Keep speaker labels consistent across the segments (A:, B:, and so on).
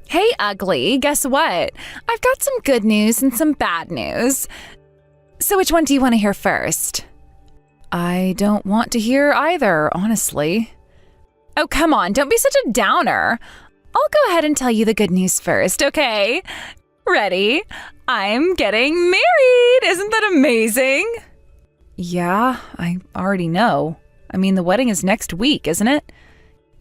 A: Hey, ugly, guess what? I've got some good news and some bad news. So which one do you want to hear first? I don't want to hear either, honestly. Oh, come on, don't be such a downer. I'll go ahead and tell you the good news first, okay? Ready? I'm getting married! Isn't that amazing? Yeah, I already know. I mean, the wedding is next week, isn't it?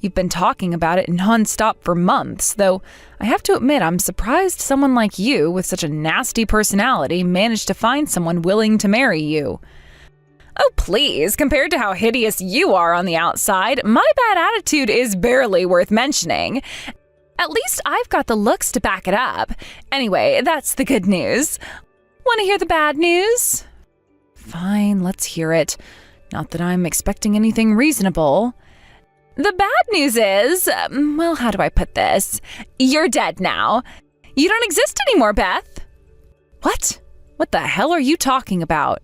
A: You've been talking about it nonstop for months, though I have to admit I'm surprised someone like you, with such a nasty personality, managed to find someone willing to marry you. Oh, please, compared to how hideous you are on the outside, my bad attitude is barely worth mentioning. At least I've got the looks to back it up. Anyway, that's the good news. Want to hear the bad news? Fine, let's hear it. Not that I'm expecting anything reasonable. The bad news is, well, how do I put this? You're dead now. You don't exist anymore, Beth. What? What the hell are you talking about?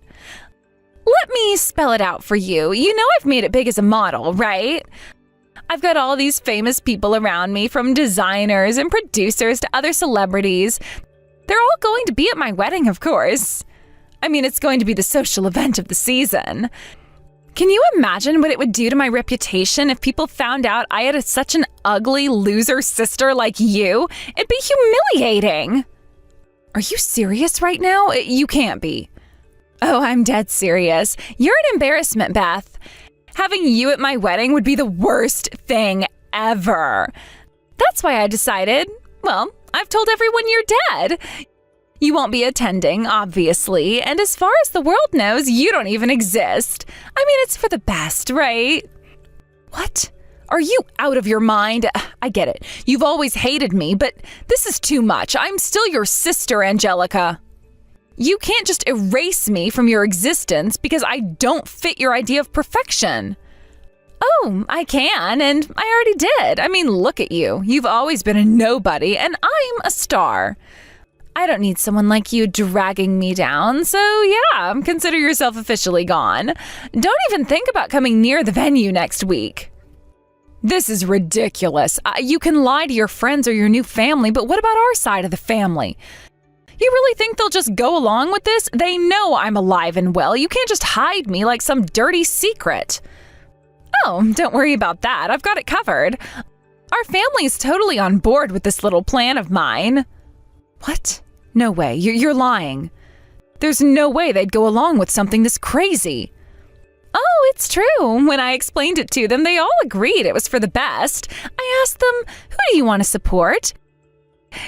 A: Let me spell it out for you. You know I've made it big as a model, right? I've got all these famous people around me, from designers and producers to other celebrities. They're all going to be at my wedding, of course. I mean, it's going to be the social event of the season. Can you imagine what it would do to my reputation if people found out I had such an ugly loser sister like you? It'd be humiliating. Are you serious right now? You can't be. Oh, I'm dead serious. You're an embarrassment, Beth. Having you at my wedding would be the worst thing ever. That's why I decided, well, I've told everyone you're dead. You won't be attending, obviously, and as far as the world knows, you don't even exist. I mean, it's for the best, right? What? Are you out of your mind? I get it. You've always hated me, but this is too much. I'm still your sister, Angelica. You can't just erase me from your existence because I don't fit your idea of perfection. Oh, I can, and I already did. I mean, look at you. You've always been a nobody, and I'm a star. I don't need someone like you dragging me down, so yeah, consider yourself officially gone. Don't even think about coming near the venue next week. This is ridiculous. You can lie to your friends or your new family, but what about our side of the family? You really think they'll just go along with this? They know I'm alive and well. You can't just hide me like some dirty secret. Oh, don't worry about that. I've got it covered. Our family's totally on board with this little plan of mine. What? No way. You're lying. There's no way they'd go along with something this crazy. Oh, it's true. When I explained it to them, they all agreed it was for the best. I asked them, who do you want to support?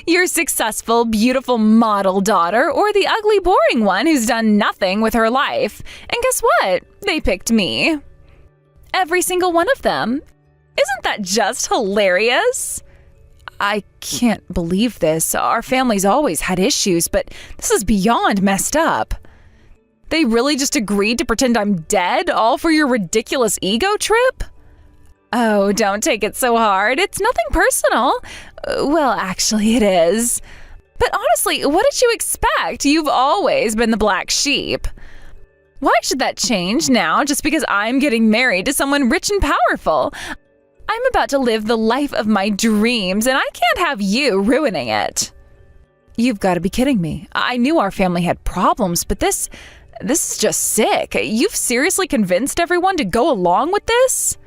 A: Your successful, beautiful model daughter, or the ugly, boring one who's done nothing with her life? And guess what? They picked me. Every single one of them. Isn't that just hilarious? I can't believe this. Our family's always had issues, but this is beyond messed up. They really just agreed to pretend I'm dead, all for your ridiculous ego trip? Oh, don't take it so hard. It's nothing personal. Well, actually, it is. But honestly, what did you expect? You've always been the black sheep. Why should that change now just because I'm getting married to someone rich and powerful? I'm about to live the life of my dreams, and I can't have you ruining it. You've got to be kidding me. I knew our family had problems, but this is just sick. You've seriously convinced everyone to go along with this?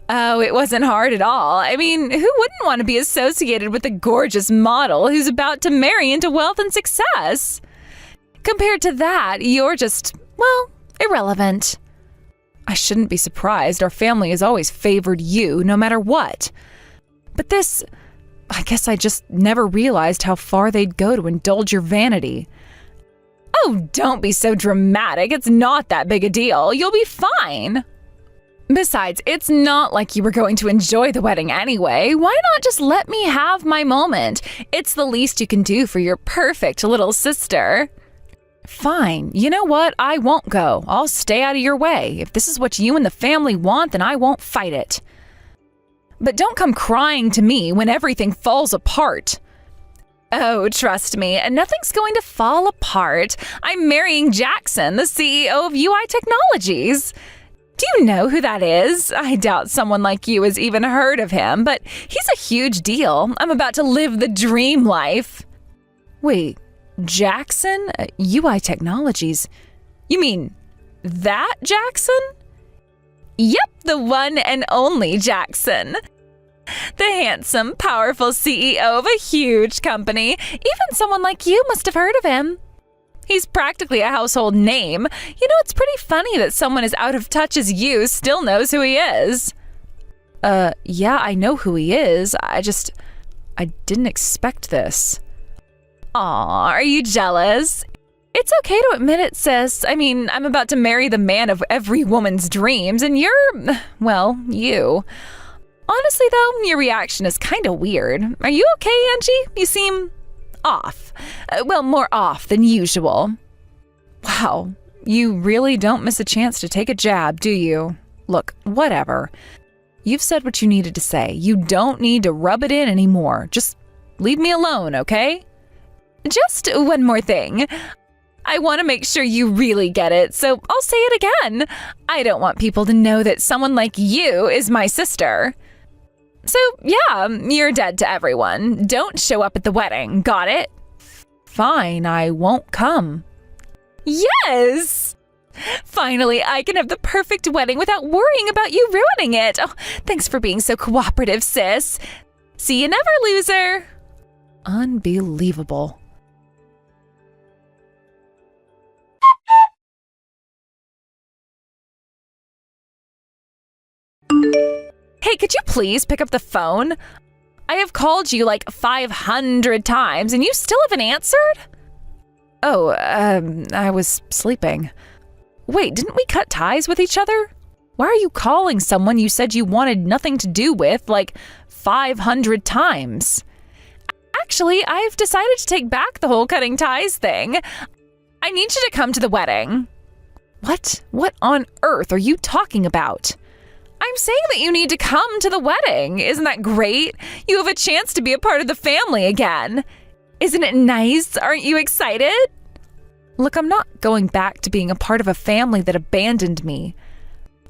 A: Oh, it wasn't hard at all. I mean, who wouldn't want to be associated with a gorgeous model who's about to marry into wealth and success? Compared to that, you're just, well, irrelevant. I shouldn't be surprised. Our family has always favored you, no matter what. But this, I guess I just never realized how far they'd go to indulge your vanity. Oh, don't be so dramatic. It's not that big a deal. You'll be fine. Besides, it's not like you were going to enjoy the wedding anyway. Why not just let me have my moment? It's the least you can do for your perfect little sister. Fine. You know what? I won't go. I'll stay out of your way. If this is what you and the family want, then I won't fight it. But don't come crying to me when everything falls apart. Oh, trust me, nothing's going to fall apart. I'm marrying Jackson, the CEO of UI Technologies. Do you know who that is? I doubt someone like you has even heard of him, but he's a huge deal. I'm about to live the dream life. Wait, Jackson? UI Technologies. You mean that Jackson? Yep, the one and only Jackson. The handsome, powerful CEO of a huge company. Even someone like you must have heard of him. He's practically a household name. You know, it's pretty funny that someone as out of touch as you still knows who he is. Yeah, I know who he is. I didn't expect this. Aw, are you jealous? It's okay to admit it, sis. I mean, I'm about to marry the man of every woman's dreams, and you're, well, you. Honestly, though, your reaction is kind of weird. Are you okay, Angie? You seem off. Well, more off than usual. Wow, you really don't miss a chance to take a jab, do you? Look, whatever. You've said what you needed to say. You don't need to rub it in anymore. Just leave me alone, okay? Just one more thing. I want to make sure you really get it, so I'll say it again. I don't want people to know that someone like you is my sister. So, yeah, you're dead to everyone. Don't show up at the wedding, got it? Fine, I won't come. Yes! Finally, I can have the perfect wedding without worrying about you ruining it. Oh, thanks for being so cooperative, sis. See you never, loser. Unbelievable. Hey, could you please pick up the phone? I have called you like 500 times and you still haven't answered? Oh, I was sleeping. Wait, didn't we cut ties with each other? Why are you calling someone you said you wanted nothing to do with like 500 times? Actually, I've decided to take back the whole cutting ties thing. I need you to come to the wedding. What? What on earth are you talking about? I'm saying that you need to come to the wedding. Isn't that great? You have a chance to be a part of the family again. Isn't it nice? Aren't you excited? Look, I'm not going back to being a part of a family that abandoned me.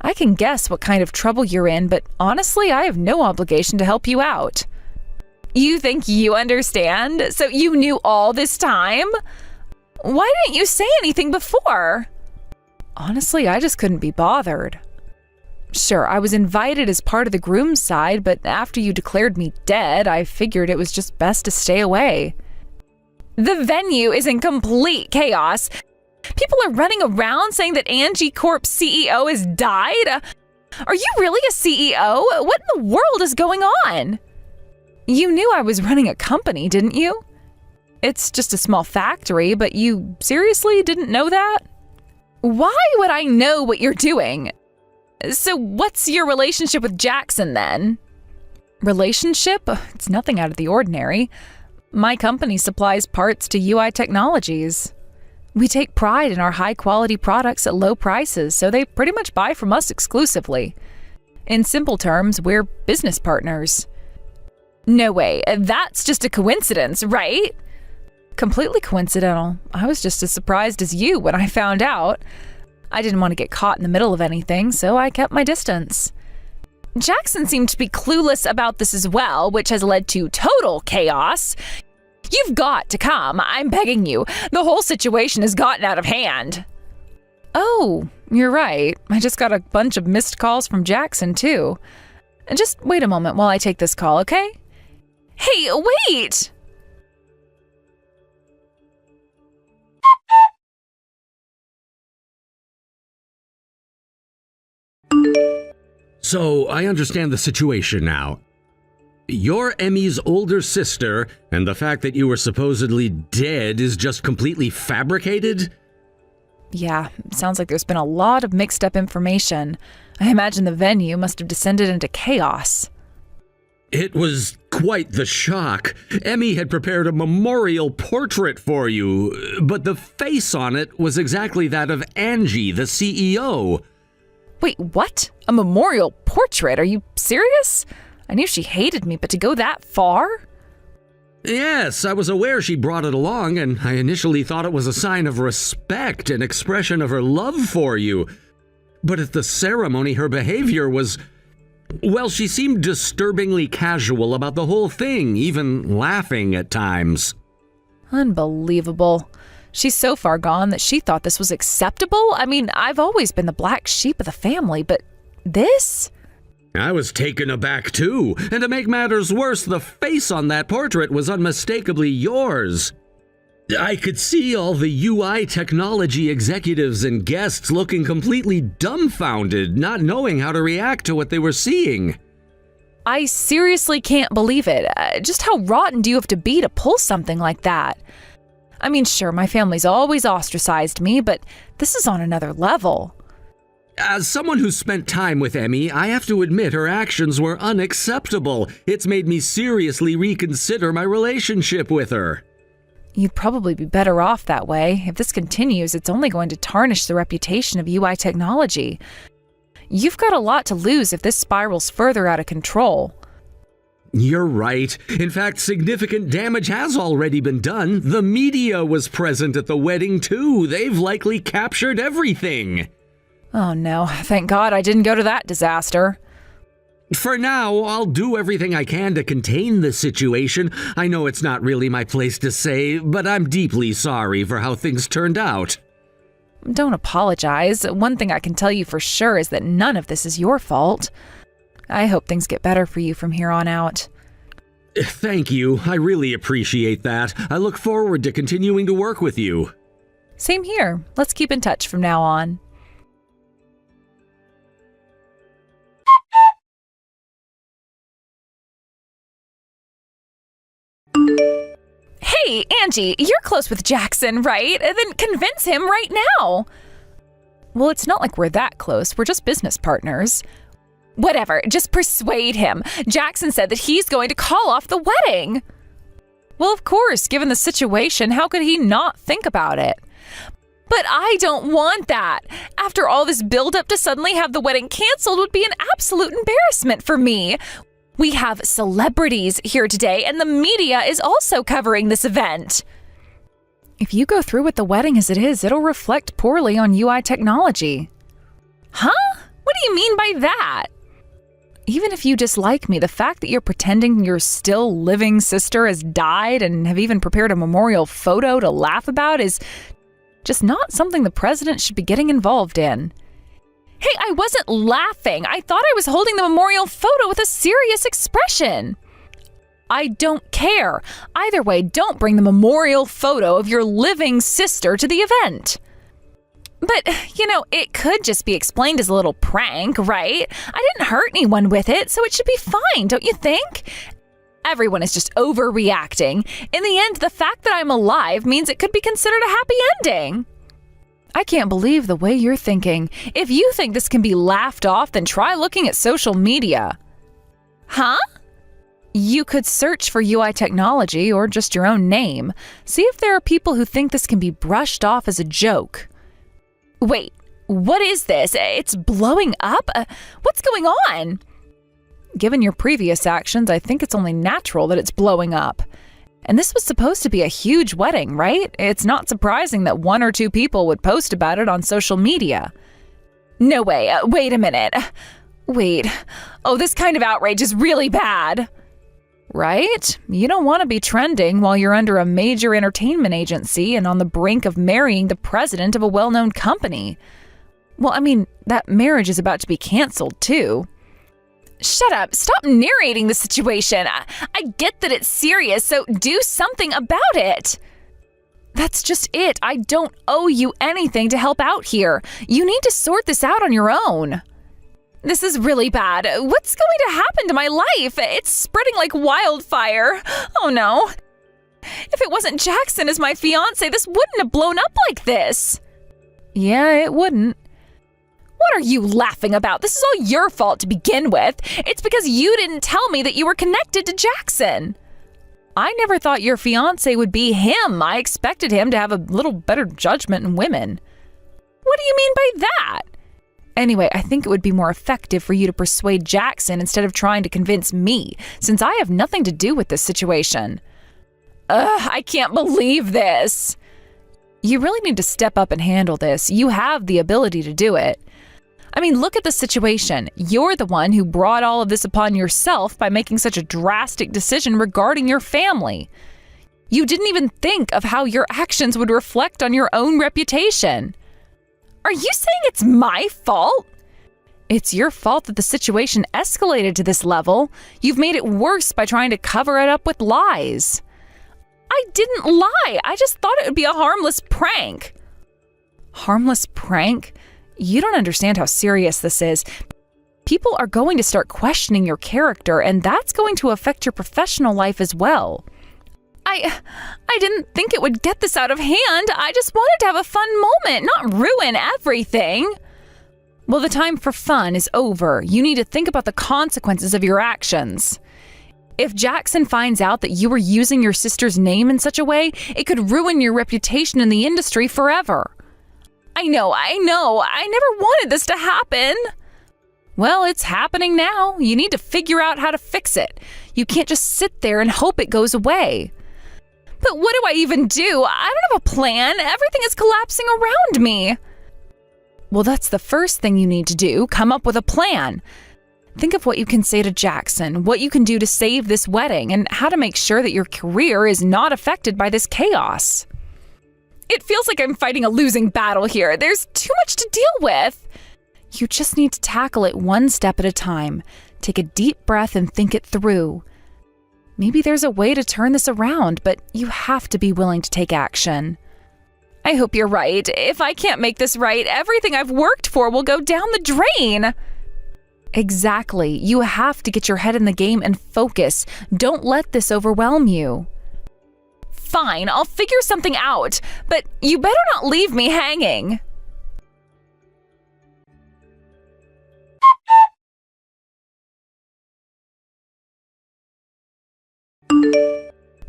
A: I can guess what kind of trouble you're in, but honestly, I have no obligation to help you out. You think you understand? So you knew all this time? Why didn't you say anything before? Honestly, I just couldn't be bothered. Sure, I was invited as part of the groom's side, but after you declared me dead, I figured it was just best to stay away. The venue is in complete chaos. People are running around saying that Angie Corp's CEO has died. Are you really a CEO? What in the world is going on? You knew I was running a company, didn't you? It's just a small factory, but you seriously didn't know that? Why would I know what you're doing? So what's your relationship with Jackson then? Relationship? It's nothing out of the ordinary. My company supplies parts to UI Technologies. We take pride in our high-quality products at low prices, so they pretty much buy from us exclusively. In simple terms, we're business partners. No way, that's just a coincidence, right? Completely coincidental. I was just as surprised as you when I found out. I didn't want to get caught in the middle of anything, so I kept my distance. Jackson seemed to be clueless about this as well, which has led to total chaos. You've got to come, I'm begging you. The whole situation has gotten out of hand. Oh, you're right. I just got a bunch of missed calls from Jackson, too. Just wait a moment while I take this call, okay? Hey, wait!
B: So, I understand the situation now. You're Emmy's older sister, and the fact that you were supposedly dead is just completely fabricated?
A: Yeah, sounds like there's been a lot of mixed up information. I imagine the venue must have descended into chaos.
B: It was quite the shock. Emmy had prepared a memorial portrait for you, but the face on it was exactly that of Angie, the CEO.
A: Wait, what? A memorial portrait? Are you serious? I knew she hated me, but to go that far?
B: Yes, I was aware she brought it along, and I initially thought it was a sign of respect, an expression of her love for you. But at the ceremony, her behavior was... Well, she seemed disturbingly casual about the whole thing, even laughing at times.
A: Unbelievable. She's so far gone that she thought this was acceptable? I mean, I've always been the black sheep of the family, but this?
B: I was taken aback too, and to make matters worse, the face on that portrait was unmistakably yours. I could see all the UI technology executives and guests looking completely dumbfounded, not knowing how to react to what they were seeing.
A: I seriously can't believe it. Just how rotten do you have to be to pull something like that? I mean, sure, my family's always ostracized me, but this is on another level.
B: As someone who's spent time with Emmy, I have to admit her actions were unacceptable. It's made me seriously reconsider my relationship with her.
A: You'd probably be better off that way. If this continues, it's only going to tarnish the reputation of UI technology. You've got a lot to lose if this spirals further out of control.
B: You're right. In fact, significant damage has already been done. The media was present at the wedding, too. They've likely captured everything.
A: Oh no, thank God I didn't go to that disaster.
B: For now, I'll do everything I can to contain the situation. I know it's not really my place to say, but I'm deeply sorry for how things turned out.
A: Don't apologize. One thing I can tell you for sure is that none of this is your fault. I hope things get better for you from here on out.
B: Thank you. I really appreciate that. I look forward to continuing to work with you.
A: Same here. Let's keep in touch from now on. Hey, Angie, you're close with Jackson, right? Then convince him right now. Well, it's not like we're that close. We're just business partners. Whatever, just persuade him. Jackson said that he's going to call off the wedding. Well, of course, given the situation, how could he not think about it? But I don't want that. After all this build-up, to suddenly have the wedding canceled would be an absolute embarrassment for me. We have celebrities here today, and the media is also covering this event. If you go through with the wedding as it is, it'll reflect poorly on UI technology. Huh? What do you mean by that? Even if you dislike me, the fact that you're pretending your still living sister has died and have even prepared a memorial photo to laugh about is just not something the president should be getting involved in. Hey, I wasn't laughing. I thought I was holding the memorial photo with a serious expression. I don't care. Either way, don't bring the memorial photo of your living sister to the event. But, it could just be explained as a little prank, right? I didn't hurt anyone with it, so it should be fine, don't you think? Everyone is just overreacting. In the end, the fact that I'm alive means it could be considered a happy ending. I can't believe the way you're thinking. If you think this can be laughed off, then try looking at social media. Huh? You could search for UI technology or just your own name. See if there are people who think this can be brushed off as a joke. Wait, what is this? It's blowing up? What's going on? Given your previous actions, I think it's only natural that it's blowing up. And this was supposed to be a huge wedding, right? It's not surprising that one or two people would post about it on social media. No way. Wait a minute. Wait. Oh, this kind of outrage is really bad. Right? You don't want to be trending while you're under a major entertainment agency and on the brink of marrying the president of a well-known company. Well, I mean, that marriage is about to be canceled, too. Shut up. Stop narrating the situation. I get that it's serious, so do something about it. That's just it. I don't owe you anything to help out here. You need to sort this out on your own. This is really bad. What's going to happen to my life? It's spreading like wildfire. Oh no. If it wasn't Jackson as my fiancé, this wouldn't have blown up like this. Yeah, it wouldn't. What are you laughing about? This is all your fault to begin with. It's because you didn't tell me that you were connected to Jackson. I never thought your fiancé would be him. I expected him to have a little better judgment in women. What do you mean by that? Anyway, I think it would be more effective for you to persuade Jackson instead of trying to convince me, since I have nothing to do with this situation. I can't believe this. You really need to step up and handle this. You have the ability to do it. I mean, look at the situation. You're the one who brought all of this upon yourself by making such a drastic decision regarding your family. You didn't even think of how your actions would reflect on your own reputation. Are you saying it's my fault? It's your fault that the situation escalated to this level. You've made it worse by trying to cover it up with lies. I didn't lie. I just thought it would be a harmless prank. Harmless prank? You don't understand how serious this is. People are going to start questioning your character, and that's going to affect your professional life as well. I didn't think it would get this out of hand. I just wanted to have a fun moment, not ruin everything. Well, the time for fun is over. You need to think about the consequences of your actions. If Jackson finds out that you were using your sister's name in such a way, it could ruin your reputation in the industry forever. I know. I never wanted this to happen. Well, it's happening now. You need to figure out how to fix it. You can't just sit there and hope it goes away. But what do I even do? I don't have a plan. Everything is collapsing around me. Well, that's the first thing you need to do. Come up with a plan. Think of what you can say to Jackson, what you can do to save this wedding, and how to make sure that your career is not affected by this chaos. It feels like I'm fighting a losing battle here. There's too much to deal with. You just need to tackle it one step at a time. Take a deep breath and think it through. Maybe there's a way to turn this around, but you have to be willing to take action. I hope you're right. If I can't make this right, everything I've worked for will go down the drain. Exactly. You have to get your head in the game and focus. Don't let this overwhelm you. Fine, I'll figure something out, but you better not leave me hanging.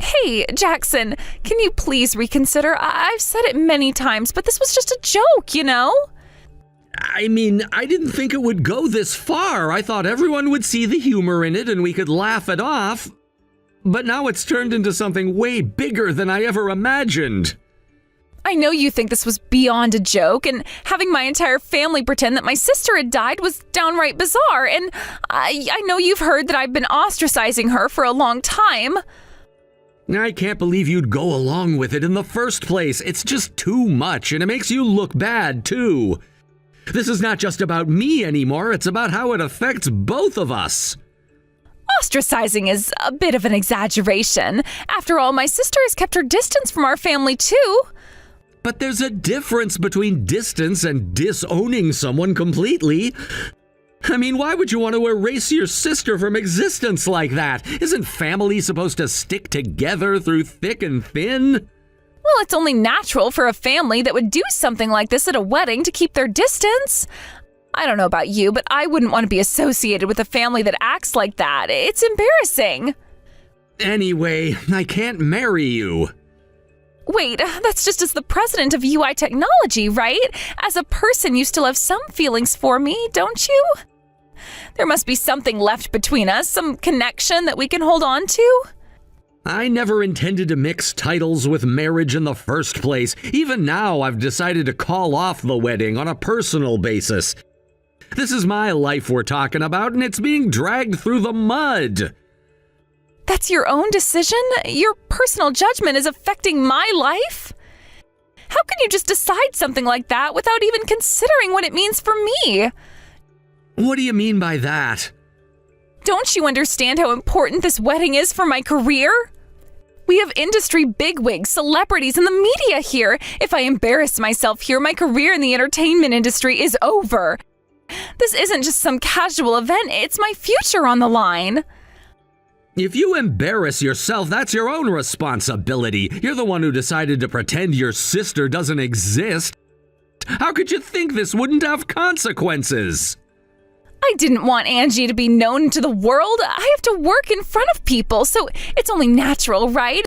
A: Hey, Jackson, can you please reconsider? I've said it many times, but this was just a joke, you know?
B: I mean, I didn't think it would go this far. I thought everyone would see the humor in it and we could laugh it off. But now it's turned into something way bigger than I ever imagined.
A: I know you think this was beyond a joke, and having my entire family pretend that my sister had died was downright bizarre, and I know you've heard that I've been ostracizing her for a long time.
B: I can't believe you'd go along with it in the first place. It's just too much, and it makes you look bad, too. This is not just about me anymore, it's about how it affects both of us.
A: Ostracizing is a bit of an exaggeration. After all, my sister has kept her distance from our family, too.
B: But there's a difference between distance and disowning someone completely. I mean, why would you want to erase your sister from existence like that? Isn't family supposed to stick together through thick and thin?
A: Well, it's only natural for a family that would do something like this at a wedding to keep their distance. I don't know about you, but I wouldn't want to be associated with a family that acts like that. It's embarrassing.
B: Anyway, I can't marry you.
A: Wait, that's just as the president of UI Technology, right? As a person, you still have some feelings for me, don't you? There must be something left between us, some connection that we can hold on to.
B: I never intended to mix titles with marriage in the first place. Even now, I've decided to call off the wedding on a personal basis. This is my life we're talking about, and it's being dragged through the mud.
A: That's your own decision? Your personal judgment is affecting my life? How can you just decide something like that without even considering what it means for me?
B: What do you mean by that?
A: Don't you understand how important this wedding is for my career? We have industry bigwigs, celebrities, and the media here. If I embarrass myself here, my career in the entertainment industry is over. This isn't just some casual event, it's my future on the line.
B: If you embarrass yourself, that's your own responsibility. You're the one who decided to pretend your sister doesn't exist. How could you think this wouldn't have consequences?
A: I didn't want Angie to be known to the world. I have to work in front of people, so it's only natural, right?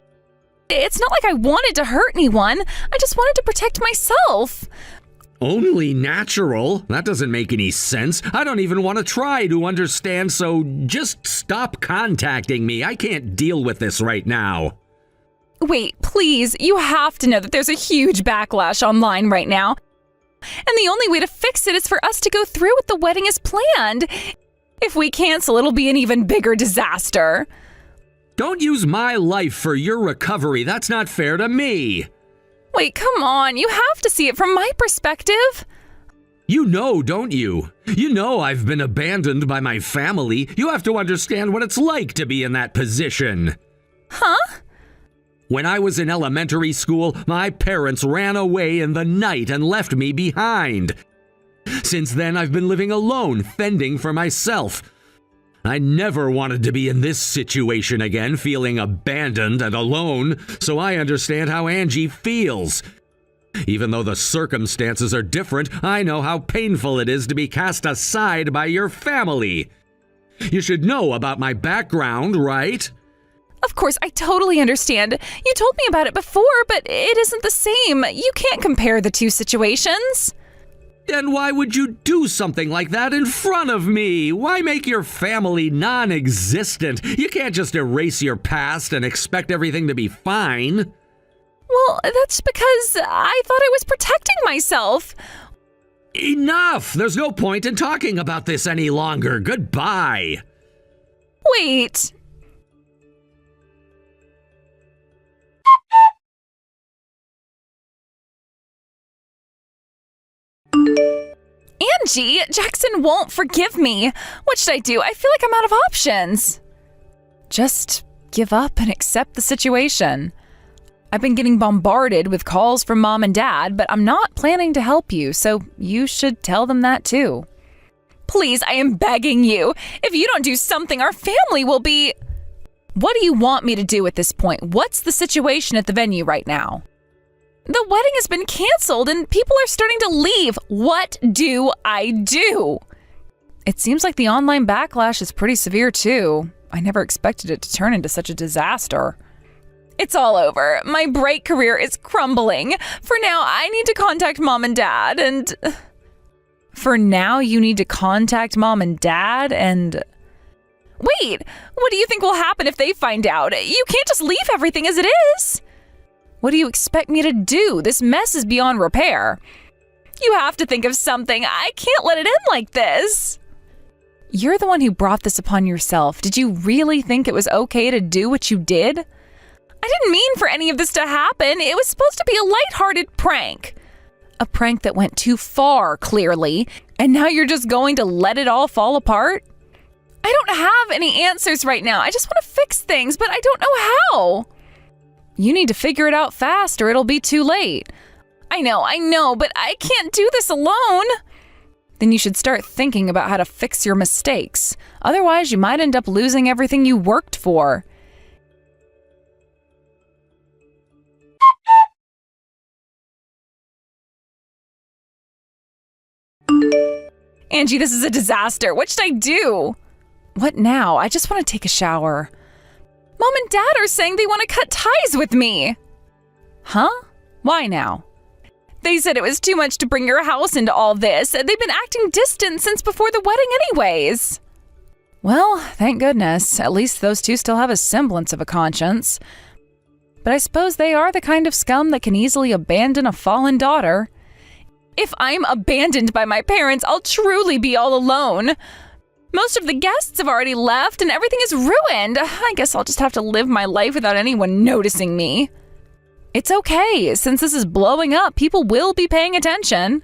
A: It's not like I wanted to hurt anyone. I just wanted to protect myself.
B: Only natural? That doesn't make any sense. I don't even want to try to understand, so just stop contacting me. I can't deal with this right now.
A: Wait, please. You have to know that there's a huge backlash online right now. And the only way to fix it is for us to go through with the wedding as planned. If we cancel, it'll be an even bigger disaster.
B: Don't use my life for your recovery. That's not fair to me.
A: Wait, come on. You have to see it from my perspective.
B: You know, don't you? You know I've been abandoned by my family. You have to understand what it's like to be in that position.
A: Huh?
B: When I was in elementary school, my parents ran away in the night and left me behind. Since then, I've been living alone, fending for myself. I never wanted to be in this situation again, feeling abandoned and alone, so I understand how Angie feels. Even though the circumstances are different, I know how painful it is to be cast aside by your family. You should know about my background, right?
A: Of course, I totally understand. You told me about it before, but it isn't the same. You can't compare the two situations.
B: Then why would you do something like that in front of me? Why make your family non-existent? You can't just erase your past and expect everything to be fine.
A: Well, that's because I thought I was protecting myself.
B: Enough! There's no point in talking about this any longer. Goodbye.
A: Wait. Angie, Jackson won't forgive me. What should I do? I feel like I'm out of options. Just give up and accept the situation. I've been getting bombarded with calls from Mom and Dad, but I'm not planning to help you, so you should tell them that too. Please, I am begging you. If you don't do something, our family will be... What do you want me to do at this point? What's the situation at the venue right now? The wedding has been canceled and people are starting to leave. What do I do? It seems like the online backlash is pretty severe too. I never expected it to turn into such a disaster. It's all over. My bright career is crumbling. For now, I need to contact Mom and Dad and... For now, you need to contact Mom and Dad and... Wait, what do you think will happen if they find out? You can't just leave everything as it is. What do you expect me to do? This mess is beyond repair. You have to think of something. I can't let it end like this. You're the one who brought this upon yourself. Did you really think it was okay to do what you did? I didn't mean for any of this to happen. It was supposed to be a lighthearted prank. A prank that went too far, clearly. And now you're just going to let it all fall apart? I don't have any answers right now. I just want to fix things, but I don't know how. You need to figure it out fast or it'll be too late. I know, but I can't do this alone. Then you should start thinking about how to fix your mistakes. Otherwise, you might end up losing everything you worked for. Angie, this is a disaster. What should I do? What now? I just want to take a shower. Mom and Dad are saying they want to cut ties with me. Huh? Why now? They said it was too much to bring your house into all this. They've been acting distant since before the wedding anyways. Well, thank goodness. At least those two still have a semblance of a conscience. But I suppose they are the kind of scum that can easily abandon a fallen daughter. If I'm abandoned by my parents, I'll truly be all alone. Most of the guests have already left and everything is ruined. I guess I'll just have to live my life without anyone noticing me. It's okay. Since this is blowing up, people will be paying attention.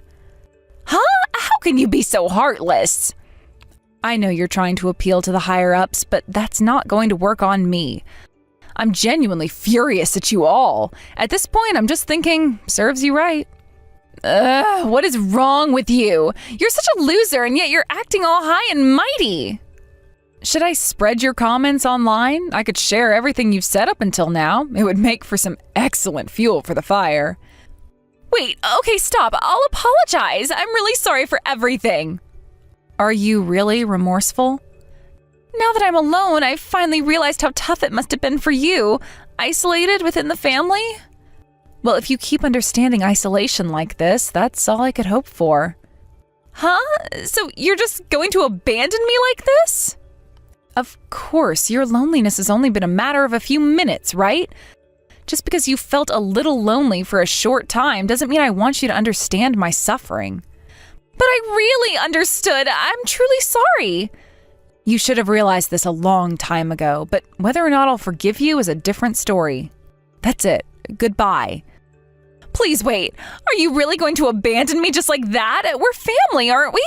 A: Huh? How can you be so heartless? I know you're trying to appeal to the higher-ups, but that's not going to work on me. I'm genuinely furious at you all. At this point, I'm just thinking, serves you right. What is wrong with you? You're such a loser, and yet you're acting all high and mighty. Should I spread your comments online? I could share everything you've said up until now. It would make for some excellent fuel for the fire. Wait, okay, stop. I'll apologize. I'm really sorry for everything. Are you really remorseful? Now that I'm alone, I've finally realized how tough it must have been for you. Isolated within the family? Well, if you keep understanding isolation like this, that's all I could hope for. Huh? So you're just going to abandon me like this? Of course, your loneliness has only been a matter of a few minutes, right? Just because you felt a little lonely for a short time doesn't mean I want you to understand my suffering. But I really understood. I'm truly sorry. You should have realized this a long time ago, but whether or not I'll forgive you is a different story. That's it. Goodbye. Please wait. Are you really going to abandon me just like that? We're family, aren't we?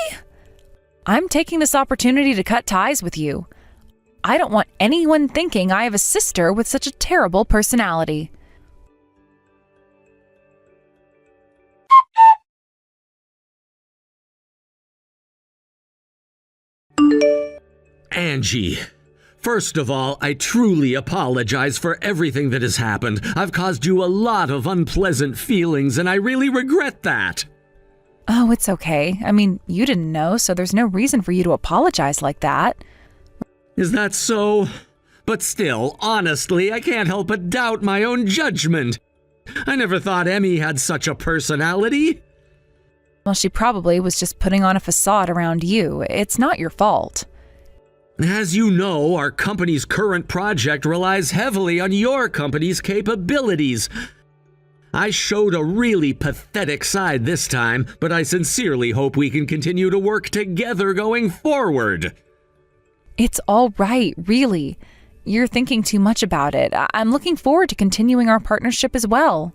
A: I'm taking this opportunity to cut ties with you. I don't want anyone thinking I have a sister with such a terrible personality.
B: Angie, first of all, I truly apologize for everything that has happened. I've caused you a lot of unpleasant feelings, and I really regret that.
A: Oh, it's okay. I mean, you didn't know, so there's no reason for you to apologize like that.
B: Is that so? But still, honestly, I can't help but doubt my own judgment. I never thought Emmy had such a personality.
A: Well, she probably was just putting on a facade around you. It's not your fault.
B: As you know, our company's current project relies heavily on your company's capabilities. I showed a really pathetic side this time, but I sincerely hope we can continue to work together going forward.
A: It's all right, really. You're thinking too much about it. I'm looking forward to continuing our partnership as well.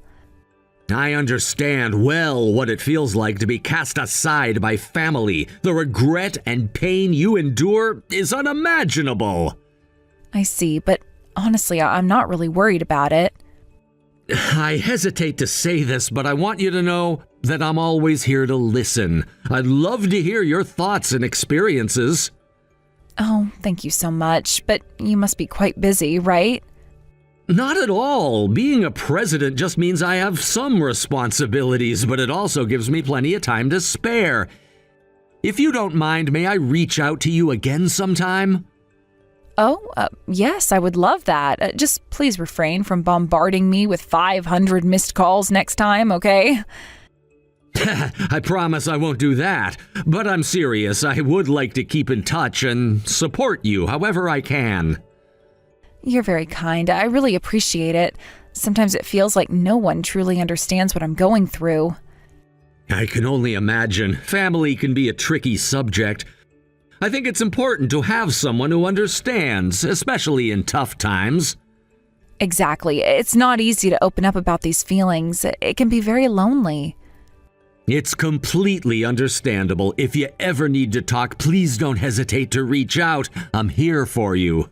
B: I understand well what it feels like to be cast aside by family. The regret and pain you endure is unimaginable.
A: I see, but honestly, I'm not really worried about it.
B: I hesitate to say this, but I want you to know that I'm always here to listen. I'd love to hear your thoughts and experiences.
A: Oh, thank you so much, but you must be quite busy, right?
B: Not at all. Being a president just means I have some responsibilities, but it also gives me plenty of time to spare. If you don't mind, may I reach out to you again sometime?
A: Oh, yes, I would love that. Just please refrain from bombarding me with 500 missed calls next time, okay?
B: I promise I won't do that. But I'm serious. I would like to keep in touch and support you however I can.
A: You're very kind. I really appreciate it. Sometimes it feels like no one truly understands what I'm going through.
B: I can only imagine. Family can be a tricky subject. I think it's important to have someone who understands, especially in tough times.
A: Exactly. It's not easy to open up about these feelings. It can be very lonely.
B: It's completely understandable. If you ever need to talk, please don't hesitate to reach out. I'm here for you.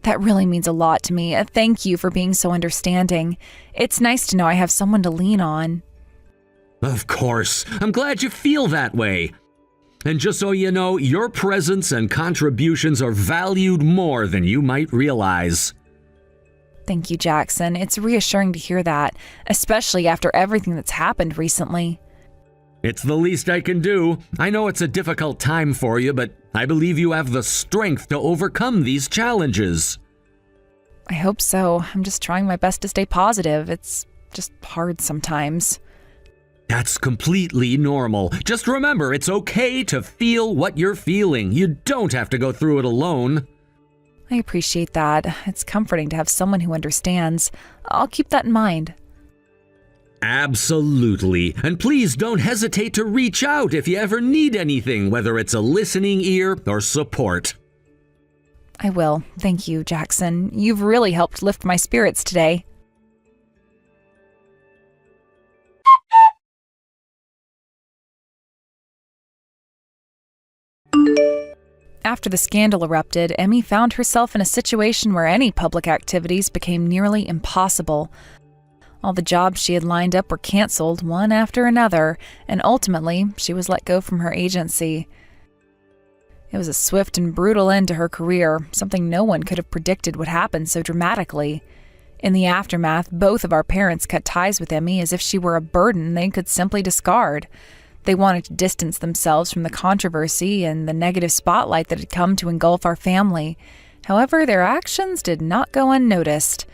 A: That really means a lot to me. Thank you for being so understanding. It's nice to know I have someone to lean on.
B: Of course. I'm glad you feel that way. And just so you know, your presence and contributions are valued more than you might realize.
A: Thank you, Jackson. It's reassuring to hear that, especially after everything that's happened recently.
B: It's the least I can do. I know it's a difficult time for you, but I believe you have the strength to overcome these challenges.
A: I hope so. I'm just trying my best to stay positive. It's just hard sometimes.
B: That's completely normal. Just remember, it's okay to feel what you're feeling. You don't have to go through it alone.
A: I appreciate that. It's comforting to have someone who understands. I'll keep that in mind.
B: Absolutely. And please don't hesitate to reach out if you ever need anything, whether it's a listening ear or support.
A: I will. Thank you, Jackson. You've really helped lift my spirits today. After the scandal erupted, Emmy found herself in a situation where any public activities became nearly impossible. All the jobs she had lined up were canceled, one after another, and ultimately, she was let go from her agency. It was a swift and brutal end to her career, something no one could have predicted would happen so dramatically. In the aftermath, both of our parents cut ties with Emmy as if she were a burden they could simply discard. They wanted to distance themselves from the controversy and the negative spotlight that had come to engulf our family. However, their actions did not go unnoticed.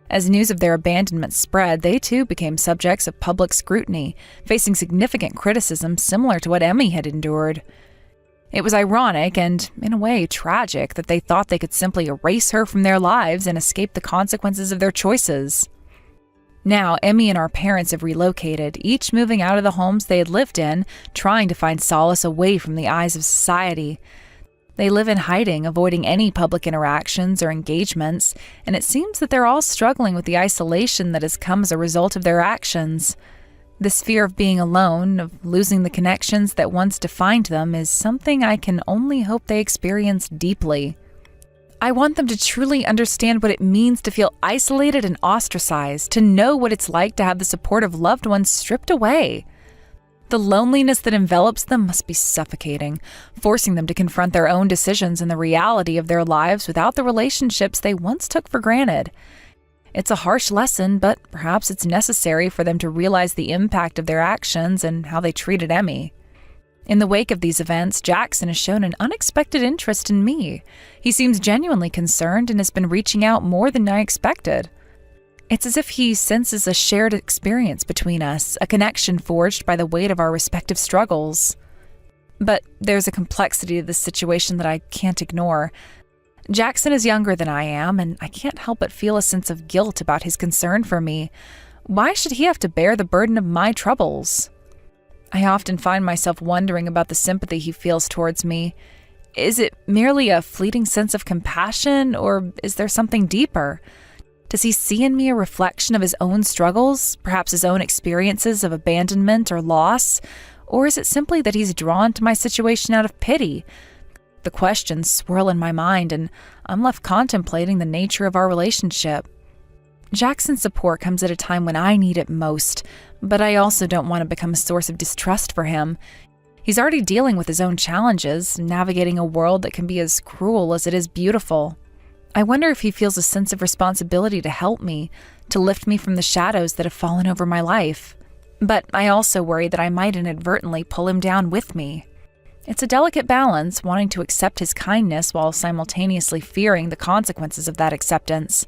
A: As news of their abandonment spread, they too became subjects of public scrutiny, facing significant criticism similar to what Emmy had endured. It was ironic and, in a way, tragic that they thought they could simply erase her from their lives and escape the consequences of their choices. Now, Emmy and our parents have relocated, each moving out of the homes they had lived in, trying to find solace away from the eyes of society. They live in hiding, avoiding any public interactions or engagements, and it seems that they're all struggling with the isolation that has come as a result of their actions. This fear of being alone, of losing the connections that once defined them, is something I can only hope they experience deeply. I want them to truly understand what it means to feel isolated and ostracized, to know what it's like to have the support of loved ones stripped away. The loneliness that envelops them must be suffocating, forcing them to confront their own decisions and the reality of their lives without the relationships they once took for granted. It's a harsh lesson, but perhaps it's necessary for them to realize the impact of their actions and how they treated Emmy. In the wake of these events, Jackson has shown an unexpected interest in me. He seems genuinely concerned and has been reaching out more than I expected. It's as if he senses a shared experience between us, a connection forged by the weight of our respective struggles. But there's a complexity to this situation that I can't ignore. Jackson is younger than I am, and I can't help but feel a sense of guilt about his concern for me. Why should he have to bear the burden of my troubles? I often find myself wondering about the sympathy he feels towards me. Is it merely a fleeting sense of compassion, or is there something deeper? Does he see in me a reflection of his own struggles, perhaps his own experiences of abandonment or loss? Or is it simply that he's drawn to my situation out of pity? The questions swirl in my mind, and I'm left contemplating the nature of our relationship. Jackson's support comes at a time when I need it most, but I also don't want to become a source of distrust for him. He's already dealing with his own challenges, navigating a world that can be as cruel as it is beautiful. I wonder if he feels a sense of responsibility to help me, to lift me from the shadows that have fallen over my life. But I also worry that I might inadvertently pull him down with me. It's a delicate balance, wanting to accept his kindness while simultaneously fearing the consequences of that acceptance.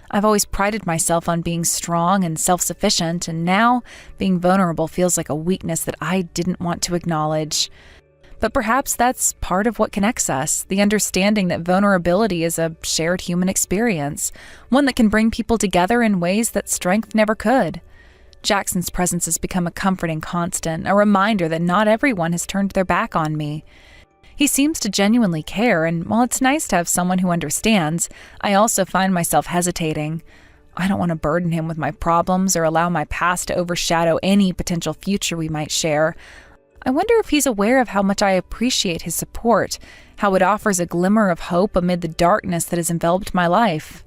A: I've always prided myself on being strong and self-sufficient, and now being vulnerable feels like a weakness that I didn't want to acknowledge. But perhaps that's part of what connects us, the understanding that vulnerability is a shared human experience, one that can bring people together in ways that strength never could. Jackson's presence has become a comforting constant, a reminder that not everyone has turned their back on me. He seems to genuinely care, and while it's nice to have someone who understands, I also find myself hesitating. I don't want to burden him with my problems or allow my past to overshadow any potential future we might share. I wonder if he's aware of how much I appreciate his support, how it offers a glimmer of hope amid the darkness that has enveloped my life.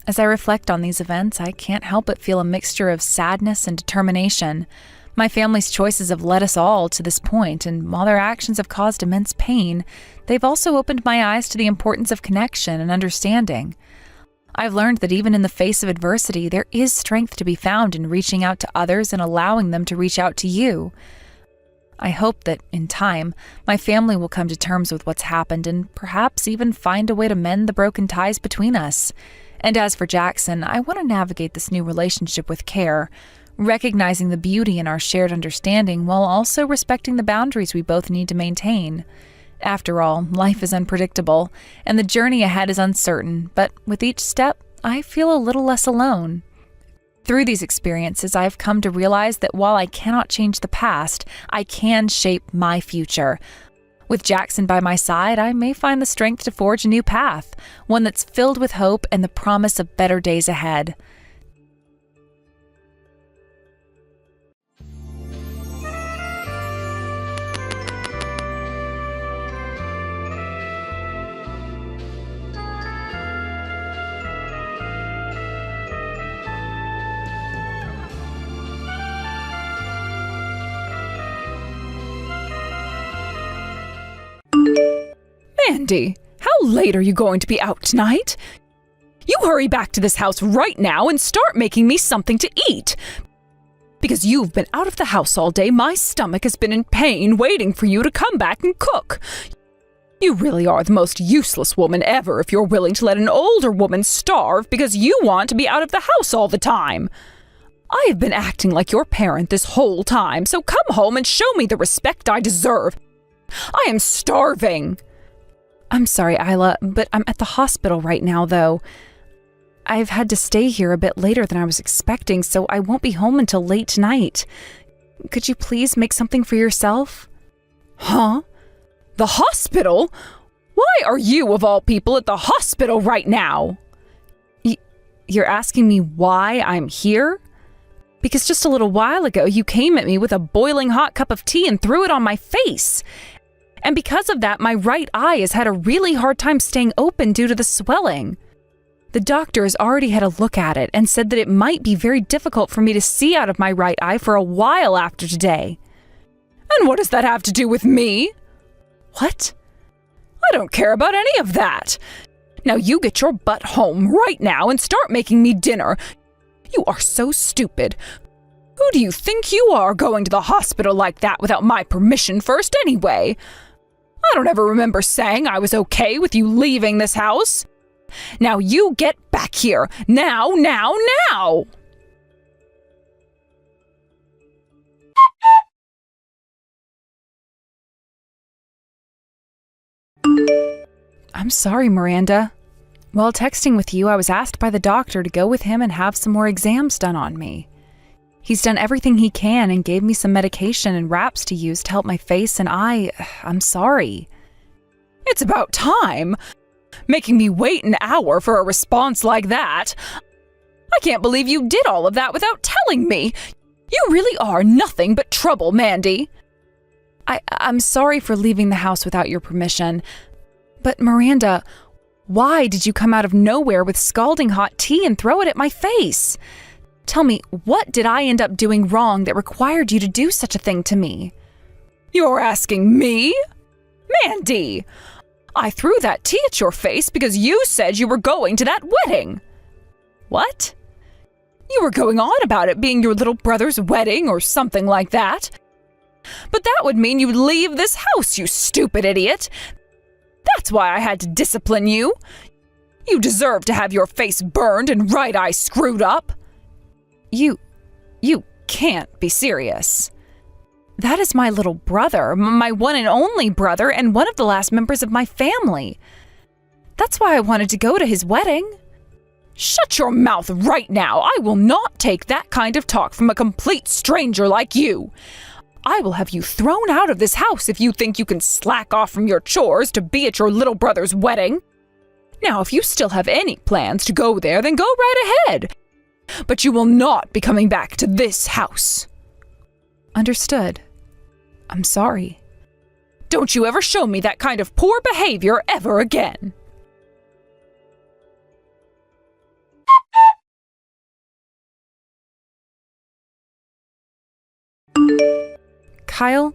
A: As I reflect on these events, I can't help but feel a mixture of sadness and determination. My family's choices have led us all to this point, and while their actions have caused immense pain, they've also opened my eyes to the importance of connection and understanding. I've learned that even in the face of adversity, there is strength to be found in reaching out to others and allowing them to reach out to you. I hope that, in time, my family will come to terms with what's happened and perhaps even find a way to mend the broken ties between us. And as for Jackson, I want to navigate this new relationship with care, recognizing the beauty in our shared understanding while also respecting the boundaries we both need to maintain. After all, life is unpredictable, and the journey ahead is uncertain, but with each step, I feel a little less alone. Through these experiences, I have come to realize that while I cannot change the past, I can shape my future. With Jackson by my side, I may find the strength to forge a new path, one that's filled with hope and the promise of better days ahead.
C: Mandy, how late are you going to be out tonight? You hurry back to this house right now and start making me something to eat. Because you've been out of the house all day, my stomach has been in pain waiting for you to come back and cook. You really are the most useless woman ever if you're willing to let an older woman starve because you want to be out of the house all the time. I have been acting like your parent this whole time, so come home and show me the respect I deserve. I am starving.
A: I'm sorry, Isla, but I'm at the hospital right now, though.
C: I've had to stay here a bit later than I was expecting, so I won't be home until late tonight. Could you please make something for yourself? Huh? The hospital? Why are you, of all people, at the hospital right now? You're asking me why I'm here? Because just a little while ago, you came at me with a boiling hot cup of tea and threw it on my face. And because of that, my right eye has had a really hard time staying open due to the swelling. The doctor has already had a look at it and said that it might be very difficult for me to see out of my right eye for a while after today. And what does that have to do with me? What? I don't care about any of that. Now you get your butt home right now and start making me dinner. You are so stupid. Who do you think you are going to the hospital like that without my permission first anyway? I don't ever remember saying I was okay with you leaving this house. Now you get back here. Now! I'm sorry, Miranda. While texting with you, I was asked by the doctor to go with him and have some more exams done on me. He's done everything he can and gave me some medication and wraps to use to help my face, and I'm sorry. It's about time. Making me wait an hour for a response like that. I can't believe you did all of that without telling me. You really are nothing but trouble, Mandy. I'm sorry for leaving the house without your permission. But Miranda, why did you come out of nowhere with scalding hot tea and throw it at my face? Tell me, what did I end up doing wrong that required you to do such a thing to me? You're asking me? Mandy! I threw that tea at your face because you said you were going to that wedding. What? You were going on about it being your little brother's wedding or something like that. But that would mean you'd leave this house, you stupid idiot. That's why I had to discipline you. You deserve to have your face burned and right eye screwed up. You can't be serious. That is my little brother, my one and only brother, and one of the last members of my family. That's why I wanted to go to his wedding. Shut your mouth right now. I will not take that kind of talk from a complete stranger like you. I will have you thrown out of this house if you think you can slack off from your chores to be at your little brother's wedding. Now, if you still have any plans to go there, then go right ahead. But you will not be coming back to this house. Understood. I'm sorry. Don't you ever show me that kind of poor behavior ever again. Kyle,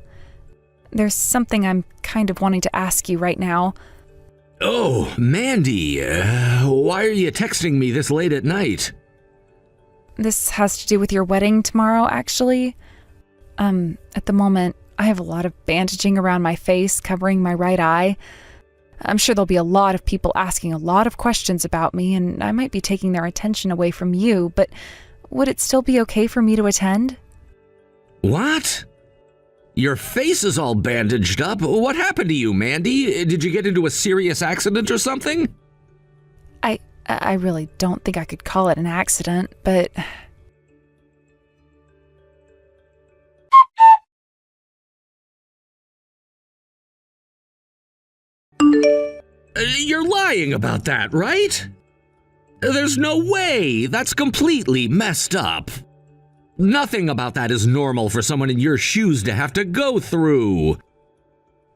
C: there's something I'm kind of wanting to ask you right now.
B: Oh, Mandy, why are you texting me this late at night?
C: This has to do with your wedding tomorrow, actually. At the moment, I have a lot of bandaging around my face, covering my right eye. I'm sure there'll be a lot of people asking a lot of questions about me, and I might be taking their attention away from you, but would it still be okay for me to attend?
B: What? Your face is all bandaged up. What happened to you, Mandy? Did you get into a serious accident or something?
C: I really don't think I could call it an accident, but...
B: You're lying about that, right? There's no way. That's completely messed up. Nothing about that is normal for someone in your shoes to have to go through.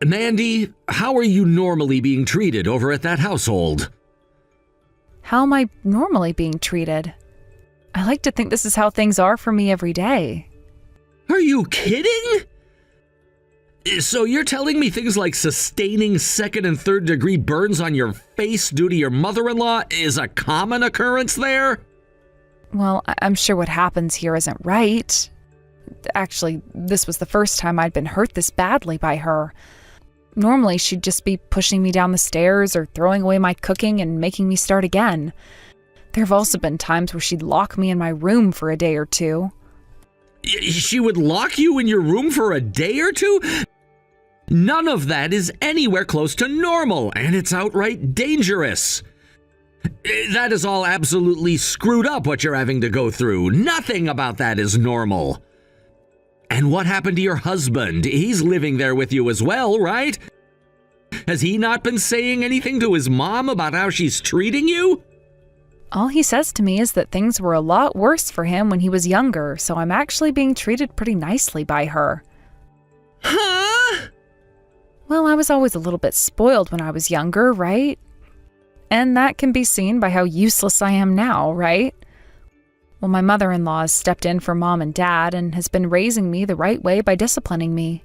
B: Mandy, how are you normally being treated over at that household?
C: How am I normally being treated? I like to think this is how things are for me every day.
B: Are you kidding? So you're telling me things like sustaining second and third degree burns on your face due to your mother-in-law is a common occurrence there?
C: Well, I'm sure what happens here isn't right. Actually, this was the first time I'd been hurt this badly by her. Normally, she'd just be pushing me down the stairs or throwing away my cooking and making me start again. There have also been times where she'd lock me in my room for a day or two.
B: She would lock you in your room for a day or two? None of that is anywhere close to normal, and it's outright dangerous. That is all absolutely screwed up what you're having to go through. Nothing about that is normal. And what happened to your husband? He's living there with you as well, right? Has he not been saying anything to his mom about how she's treating you?
A: All he says to me is that things were a lot worse for him when he was younger, so I'm actually being treated pretty nicely by her.
B: Huh?
A: Well, I was always a little bit spoiled when I was younger, right? And that can be seen by how useless I am now, right? Well, my mother-in-law has stepped in for Mom and Dad and has been raising me the right way by disciplining me.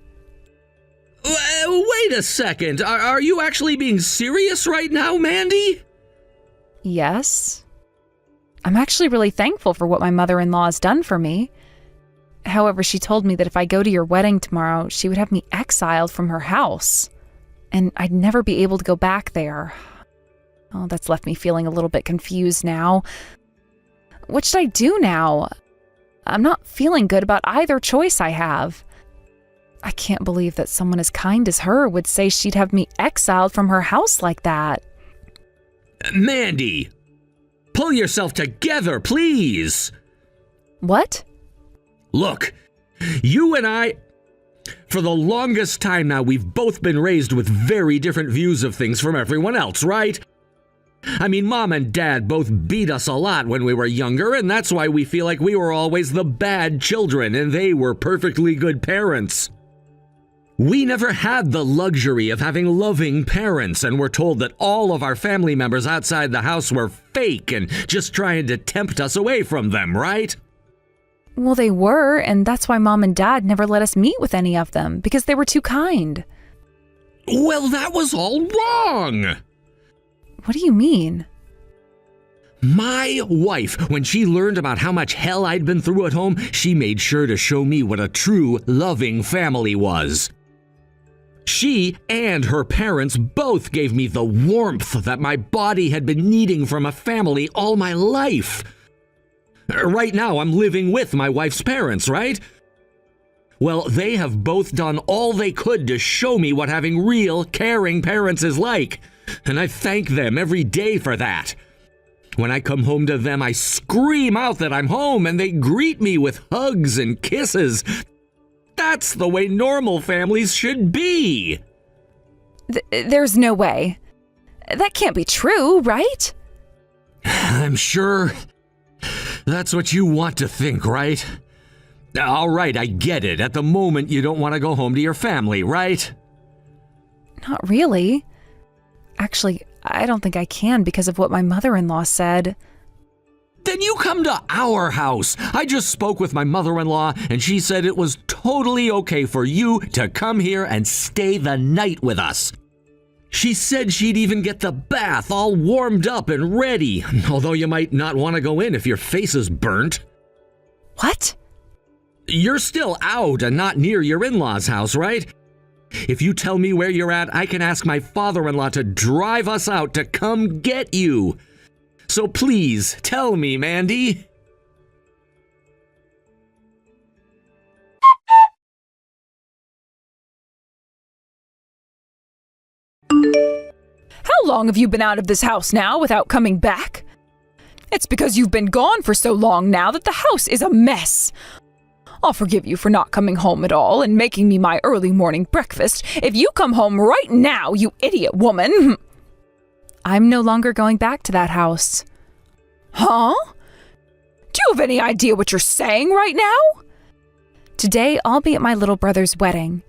B: Wait a second. Are you actually being serious right now, Mandy?
A: Yes. I'm actually really thankful for what my mother-in-law has done for me. However, she told me that if I go to your wedding tomorrow, she would have me exiled from her house, and I'd never be able to go back there. Oh, that's left me feeling a little bit confused now. What should I do now? I'm not feeling good about either choice I have. I can't believe that someone as kind as her would say she'd have me exiled from her house like that.
B: Mandy, pull yourself together, please.
A: What?
B: Look, you and I, for the longest time now, we've both been raised with very different views of things from everyone else, right? I mean, Mom and Dad both beat us a lot when we were younger, and that's why we feel like we were always the bad children and they were perfectly good parents. We never had the luxury of having loving parents, and we're told that all of our family members outside the house were fake and just trying to tempt us away from them, right?
A: Well, they were, and that's why Mom and Dad never let us meet with any of them, because they were too kind.
B: Well, that was all wrong!
A: What do you mean?
B: My wife, when she learned about how much hell I'd been through at home, she made sure to show me what a true, loving family was. She and her parents both gave me the warmth that my body had been needing from a family all my life. Right now, I'm living with my wife's parents, right? Well, they have both done all they could to show me what having real, caring parents is like, and I thank them every day for that. When I come home to them, I scream out that I'm home, and they greet me with hugs and kisses. That's the way normal families should be.
A: There's no way. That can't be true, right?
B: I'm sure that's what you want to think, right? All right, I get it. At the moment, you don't want to go home to your family, right?
A: Not really. Actually, I don't think I can because of what my mother-in-law said.
B: Then you come to our house. I just spoke with my mother-in-law, and she said it was totally okay for you to come here and stay the night with us. She said she'd even get the bath all warmed up and ready, although you might not want to go in if your face is burnt.
A: What?
B: You're still out and not near your in-laws' house, right? If you tell me where you're at, I can ask my father-in-law to drive us out to come get you. So please, tell me, Mandy.
C: How long have you been out of this house now without coming back? It's because you've been gone for so long now that the house is a mess. I'll forgive you for not coming home at all and making me my early morning breakfast if you come home right now, you idiot woman.
A: I'm no longer going back to that house.
C: Huh? Do you have any idea what you're saying right now?
A: Today, I'll be at my little brother's wedding.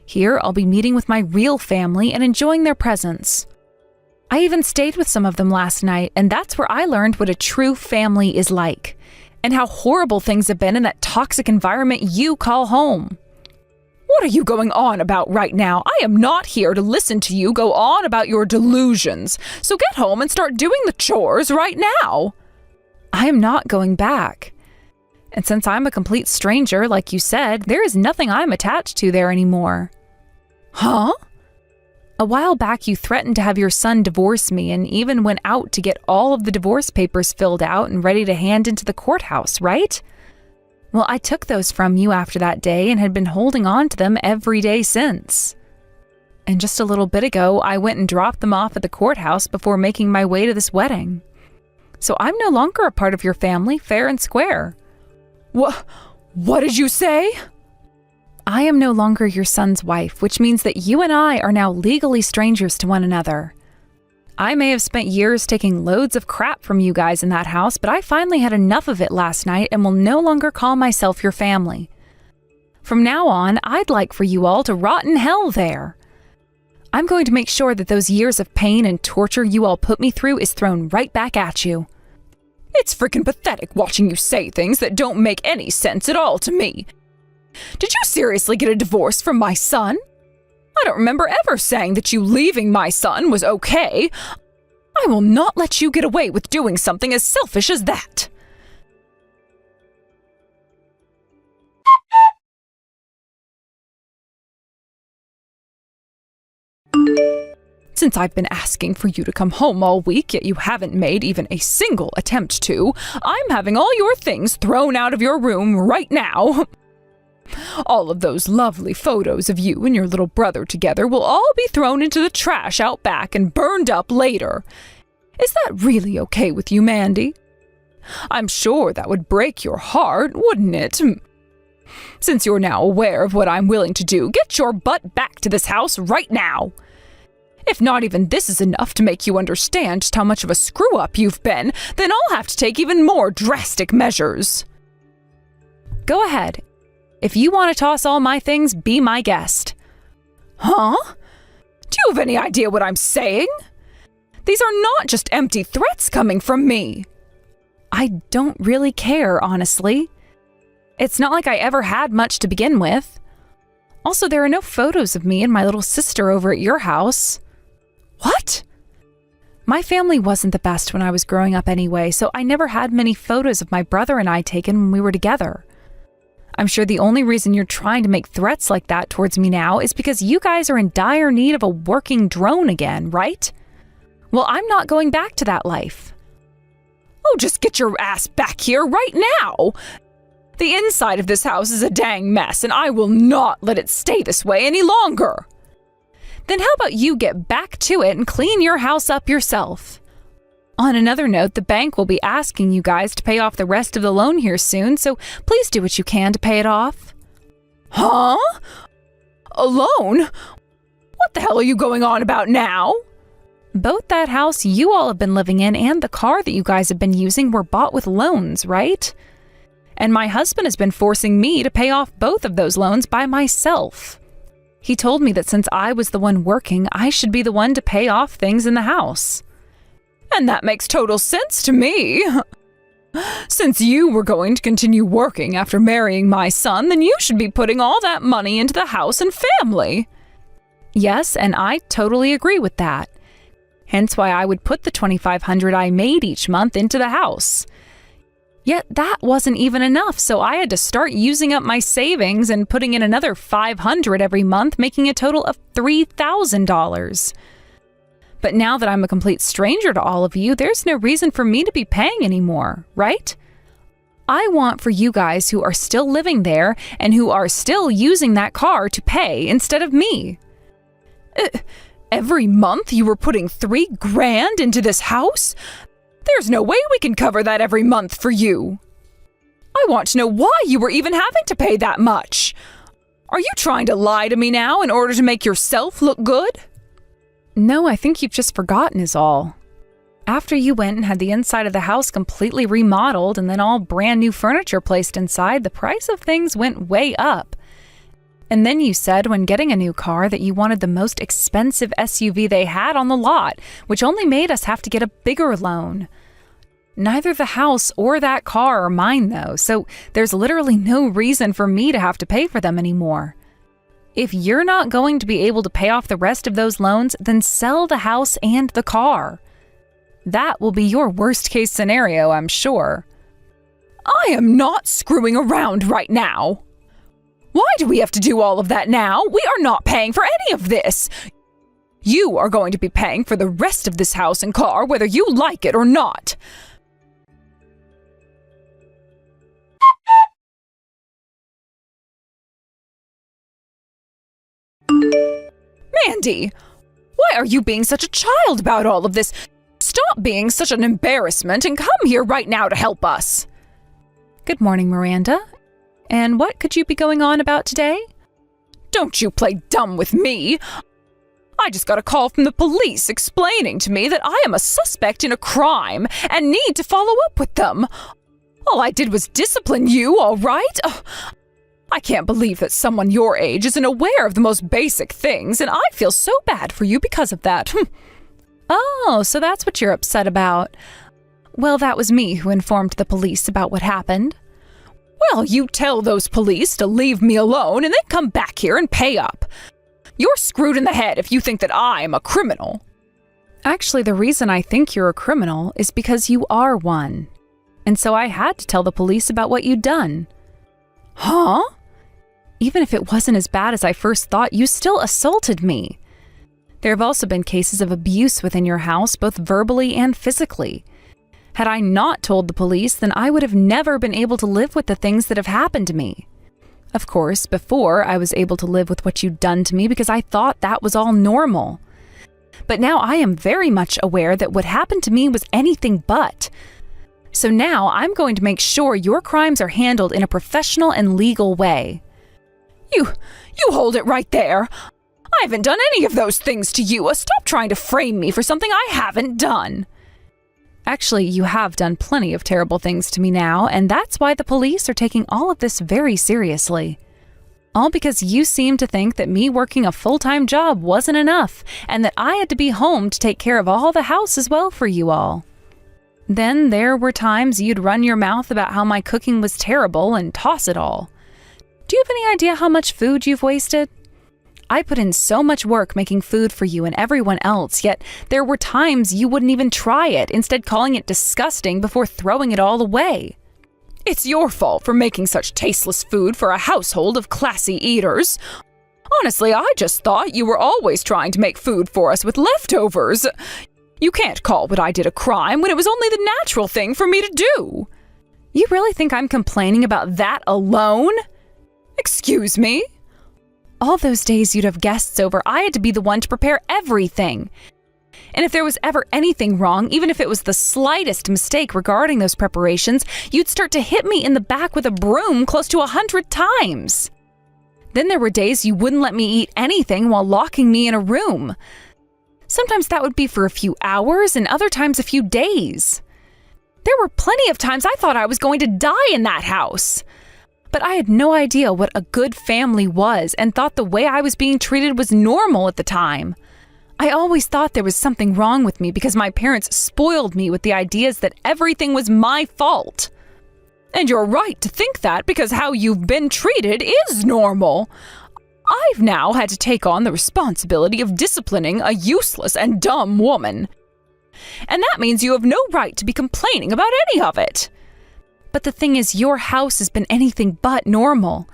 A: Here, I'll be meeting with my real family and enjoying their presence. I even stayed with some of them last night, and that's where I learned what a true family is like, and how horrible things have been in that toxic environment you call home.
C: What are you going on about right now? I am not here to listen to you go on about your delusions. So get home and start doing the chores right now.
A: I am not going back. And since I'm a complete stranger, like you said, there is nothing I'm attached to there anymore.
C: Huh?
A: A while back, you threatened to have your son divorce me and even went out to get all of the divorce papers filled out and ready to hand into the courthouse, right? Well, I took those from you after that day and had been holding on to them every day since.
C: And just a little bit ago, I went and dropped them off at the courthouse before making my way to this wedding. So I'm no longer a part of your family, fair and square. What did you say? I am no longer your son's wife, which means that you and I are now legally strangers to one another. I may have spent years taking loads of crap from you guys in that house, but I finally had enough of it last night and will no longer call myself your family. From now on, I'd like for you all to rot in hell there. I'm going to make sure that those years of pain and torture you all put me through is thrown right back at you. It's freaking pathetic watching you say things that don't make any sense at all to me. Did you seriously get a divorce from my son? I don't remember ever saying that you leaving my son was okay. I will not let you get away with doing something as selfish as that. Since I've been asking for you to come home all week, yet you haven't made even a single attempt to, I'm having all your things thrown out of your room right now. All of those lovely photos of you and your little brother together will all be thrown into the trash out back and burned up later. Is that really okay with you, Mandy? I'm sure that would break your heart, wouldn't it? Since you're now aware of what I'm willing to do, get your butt back to this house right now. If not even this is enough to make you understand just how much of a screw-up you've been, then I'll have to take even more drastic measures. Go ahead. If you want to toss all my things, be my guest. Huh? Do you have any idea what I'm saying? These are not just empty threats coming from me. I don't really care, honestly. It's not like I ever had much to begin with. Also, there are no photos of me and my little sister over at your house. What? My family wasn't the best when I was growing up anyway, so I never had many photos of my brother and I taken when we were together. I'm sure the only reason you're trying to make threats like that towards me now is because you guys are in dire need of a working drone again, right? Well, I'm not going back to that life. Oh, just get your ass back here right now! The inside of this house is a dang mess, and I will not let it stay this way any longer. Then how about you get back to it and clean your house up yourself? On another note, the bank will be asking you guys to pay off the rest of the loan here soon, so please do what you can to pay it off. Huh? A loan? What the hell are you going on about now? Both that house you all have been living in and the car that you guys have been using were bought with loans, right? And my husband has been forcing me to pay off both of those loans by myself. He told me that since I was the one working, I should be the one to pay off things in the house. And that makes total sense to me. Since you were going to continue working after marrying my son, then you should be putting all that money into the house and family. Yes, and I totally agree with that. Hence why I would put the $2,500 I made each month into the house. Yet that wasn't even enough, so I had to start using up my savings and putting in another $500 every month, making a total of $3,000. But now that I'm a complete stranger to all of you, there's no reason for me to be paying anymore, right? I want for you guys who are still living there and who are still using that car to pay instead of me. Every month you were putting $3,000 into this house? There's no way we can cover that every month for you. I want to know why you were even having to pay that much. Are you trying to lie to me now in order to make yourself look good? No, I think you've just forgotten is all. After you went and had the inside of the house completely remodeled and then all brand new furniture placed inside, the price of things went way up. And then you said when getting a new car that you wanted the most expensive SUV they had on the lot, which only made us have to get a bigger loan. Neither the house or that car are mine though, so there's literally no reason for me to have to pay for them anymore. If you're not going to be able to pay off the rest of those loans, then sell the house and the car. That will be your worst case scenario, I'm sure. I am not screwing around right now. Why do we have to do all of that now? We are not paying for any of this. You are going to be paying for the rest of this house and car, whether you like it or not. Mandy, why are you being such a child about all of this? Stop being such an embarrassment and come here right now to help us.
A: Good morning, Miranda. And what could you be going on about today?
C: Don't you play dumb with me. I just got a call from the police explaining to me that I am a suspect in a crime and need to follow up with them. All I did was discipline you, all right? I can't believe that someone your age isn't aware of the most basic things, and I feel so bad for you because of that.
A: Oh, so that's what you're upset about. Well, that was me who informed the police about what happened.
C: Well, you tell those police to leave me alone and then come back here and pay up. You're screwed in the head if you think that I am a criminal.
A: Actually, the reason I think you're a criminal is because you are one. And so I had to tell the police about what you'd done.
C: Huh?
A: Even if it wasn't as bad as I first thought, you still assaulted me. There have also been cases of abuse within your house, both verbally and physically. Had I not told the police, then I would have never been able to live with the things that have happened to me. Of course, before I was able to live with what you'd done to me because I thought that was all normal. But now I am very much aware that what happened to me was anything but. So now I'm going to make sure your crimes are handled in a professional and legal way.
C: You hold it right there. I haven't done any of those things to you. Stop trying to frame me for something I haven't done.
A: Actually, you have done plenty of terrible things to me now, and that's why the police are taking all of this very seriously. All because you seem to think that me working a full-time job wasn't enough, and that I had to be home to take care of all the house as well for you all. Then there were times you'd run your mouth about how my cooking was terrible and toss it all. Do you have any idea how much food you've wasted? I put in so much work making food for you and everyone else, yet there were times you wouldn't even try it, instead calling it disgusting before throwing it all away.
C: It's your fault for making such tasteless food for a household of classy eaters. Honestly, I just thought you were always trying to make food for us with leftovers. You can't call what I did a crime when it was only the natural thing for me to do.
A: You really think I'm complaining about that alone?
C: Excuse me?
A: All those days you'd have guests over, I had to be the one to prepare everything. And if there was ever anything wrong, even if it was the slightest mistake regarding those preparations, you'd start to hit me in the back with a broom close to 100 times. Then there were days you wouldn't let me eat anything while locking me in a room. Sometimes that would be for a few hours and other times a few days. There were plenty of times I thought I was going to die in that house. But I had no idea what a good family was and thought the way I was being treated was normal at the time. I always thought there was something wrong with me because my parents spoiled me with the ideas that everything was my fault.
C: And you're right to think that because how you've been treated is normal. I've now had to take on the responsibility of disciplining a useless and dumb woman. And that means you have no right to be complaining about any of it.
A: But the thing is, your house has been anything but normal.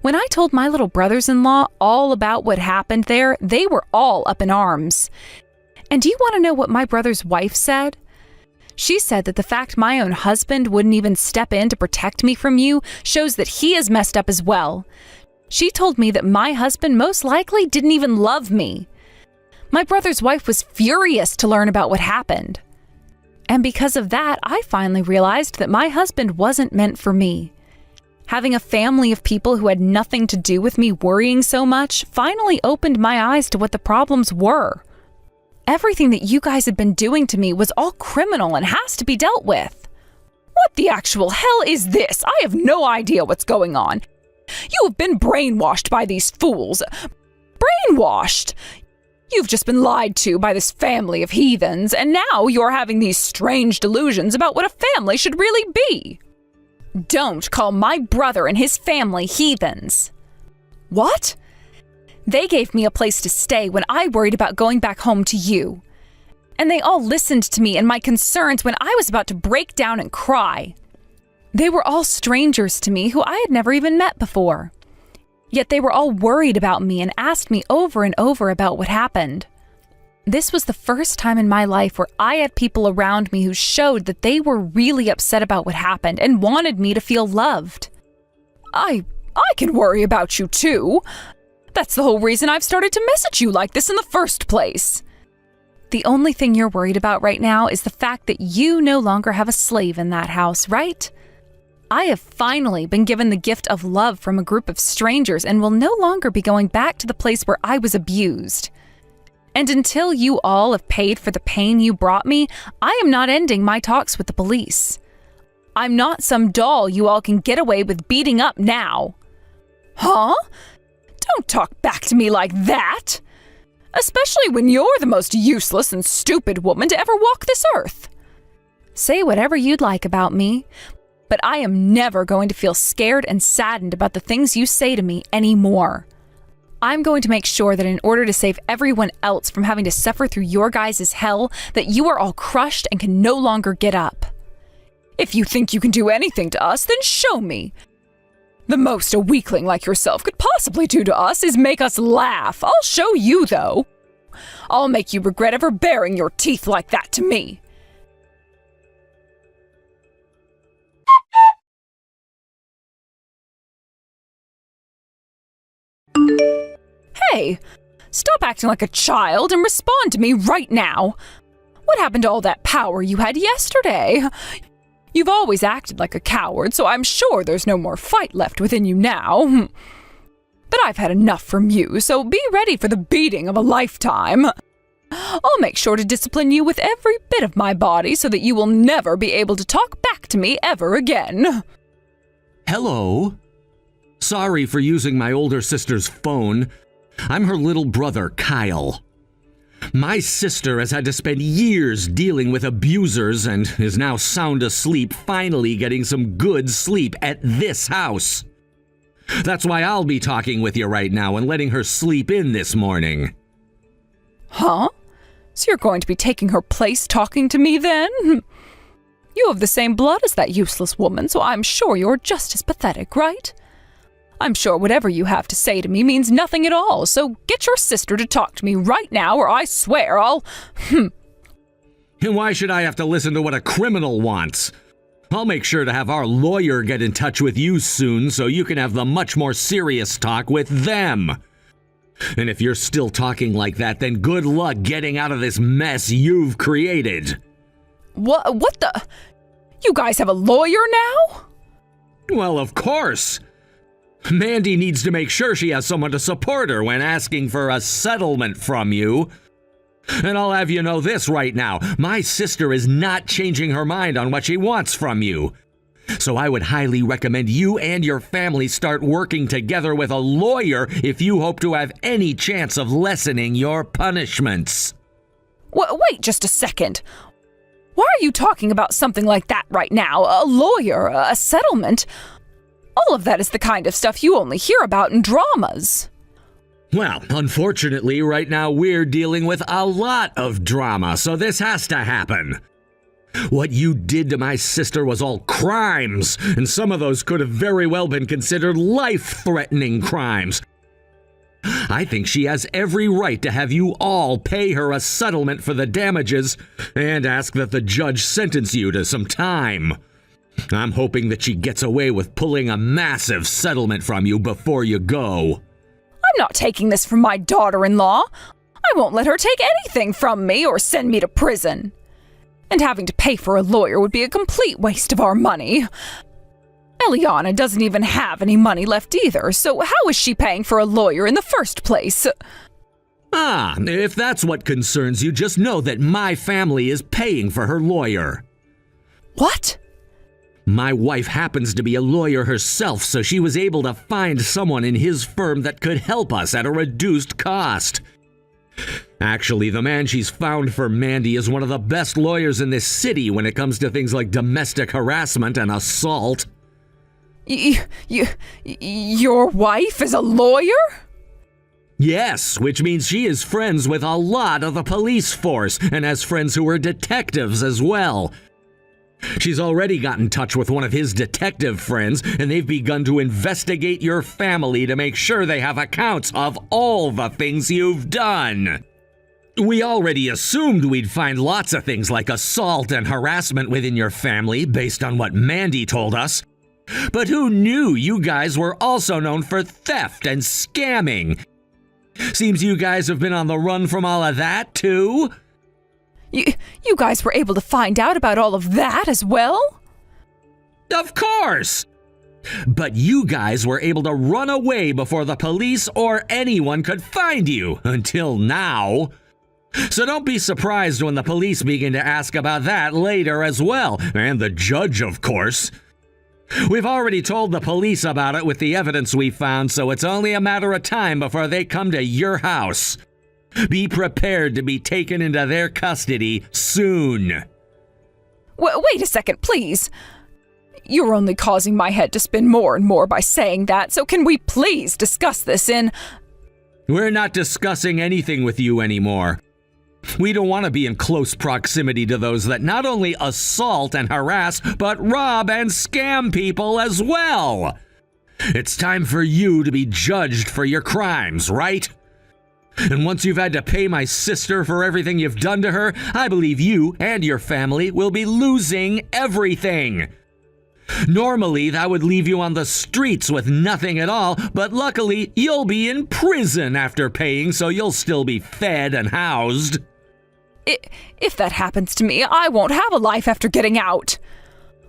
A: When I told my little brothers-in-law all about what happened there, they were all up in arms. And do you want to know what my brother's wife said? She said that the fact my own husband wouldn't even step in to protect me from you shows that he is messed up as well. She told me that my husband most likely didn't even love me. My brother's wife was furious to learn about what happened. And because of that, I finally realized that my husband wasn't meant for me. Having a family of people who had nothing to do with me worrying so much finally opened my eyes to what the problems were. Everything that you guys had been doing to me was all criminal and has to be dealt with.
C: What the actual hell is this? I have no idea what's going on. You have been brainwashed by these fools. Brainwashed! You've just been lied to by this family of heathens, and now you're having these strange delusions about what a family should really be.
A: Don't call my brother and his family heathens.
C: What?
A: They gave me a place to stay when I worried about going back home to you. And they all listened to me and my concerns when I was about to break down and cry. They were all strangers to me who I had never even met before. Yet they were all worried about me and asked me over and over about what happened. This was the first time in my life where I had people around me who showed that they were really upset about what happened and wanted me to feel loved.
C: I can worry about you too. That's the whole reason I've started to message you like this in the first place.
A: The only thing you're worried about right now is the fact that you no longer have a slave in that house, right? I have finally been given the gift of love from a group of strangers and will no longer be going back to the place where I was abused. And until you all have paid for the pain you brought me, I am not ending my talks with the police. I'm not some doll you all can get away with beating up now.
C: Huh? Don't talk back to me like that! Especially when you're the most useless and stupid woman to ever walk this earth.
A: Say whatever you'd like about me, but I am never going to feel scared and saddened about the things you say to me anymore. I'm going to make sure that in order to save everyone else from having to suffer through your guys' hell, that you are all crushed and can no longer get up.
C: If you think you can do anything to us, then show me. The most a weakling like yourself could possibly do to us is make us laugh. I'll show you, though. I'll make you regret ever baring your teeth like that to me. Hey, stop acting like a child and respond to me right now. What happened to all that power you had yesterday? You've always acted like a coward, so I'm sure there's no more fight left within you now. But I've had enough from you, so be ready for the beating of a lifetime. I'll make sure to discipline you with every bit of my body so that you will never be able to talk back to me ever again.
B: Hello? Sorry for using my older sister's phone. I'm her little brother, Kyle. My sister has had to spend years dealing with abusers and is now sound asleep, finally getting some good sleep at this house. That's why I'll be talking with you right now and letting her sleep in this morning.
C: Huh? So you're going to be taking her place talking to me then? You have the same blood as that useless woman, so I'm sure you're just as pathetic, right? I'm sure whatever you have to say to me means nothing at all, so get your sister to talk to me right now or I swear I'll…
B: And why should I have to listen to what a criminal wants? I'll make sure to have our lawyer get in touch with you soon so you can have the much more serious talk with them. And if you're still talking like that, then good luck getting out of this mess you've created.
C: What the… You guys have a lawyer now?
B: Well, of course. Mandy needs to make sure she has someone to support her when asking for a settlement from you. And I'll have you know this right now, my sister is not changing her mind on what she wants from you. So I would highly recommend you and your family start working together with a lawyer if you hope to have any chance of lessening your punishments.
C: Wait just a second. Why are you talking about something like that right now? A lawyer? A settlement? All of that is the kind of stuff you only hear about in dramas.
B: Well, unfortunately, right now we're dealing with a lot of drama, so this has to happen. What you did to my sister was all crimes, and some of those could have very well been considered life-threatening crimes. I think she has every right to have you all pay her a settlement for the damages and ask that the judge sentence you to some time. I'm hoping that she gets away with pulling a massive settlement from you before you go.
C: I'm not taking this from my daughter-in-law. I won't let her take anything from me or send me to prison. And having to pay for a lawyer would be a complete waste of our money. Eliana doesn't even have any money left either, so how is she paying for a lawyer in the first place?
B: If that's what concerns you, just know that my family is paying for her lawyer.
C: What?
B: My wife happens to be a lawyer herself, so she was able to find someone in his firm that could help us at a reduced cost. Actually, the man she's found for Mandy is one of the best lawyers in this city when it comes to things like domestic harassment and assault.
C: Your wife is a lawyer?
B: Yes, which means she is friends with a lot of the police force and has friends who are detectives as well. She's already got in touch with one of his detective friends, and they've begun to investigate your family to make sure they have accounts of all the things you've done. We already assumed we'd find lots of things like assault and harassment within your family based on what Mandy told us. But who knew you guys were also known for theft and scamming? Seems you guys have been on the run from all of that, too?
C: You guys were able to find out about all of that as well?
B: Of course! But you guys were able to run away before the police or anyone could find you, until now. So don't be surprised when the police begin to ask about that later as well, and the judge, of course. We've already told the police about it with the evidence we found, so it's only a matter of time before they come to your house. Be prepared to be taken into their custody soon.
C: Wait a second, please. You're only causing my head to spin more and more by saying that, so can we please discuss this in...
B: We're not discussing anything with you anymore. We don't want to be in close proximity to those that not only assault and harass, but rob and scam people as well. It's time for you to be judged for your crimes, right? And once you've had to pay my sister for everything you've done to her, I believe you and your family will be losing everything. Normally, that would leave you on the streets with nothing at all, but luckily, you'll be in prison after paying, so you'll still be fed and housed.
C: If that happens to me, I won't have a life after getting out.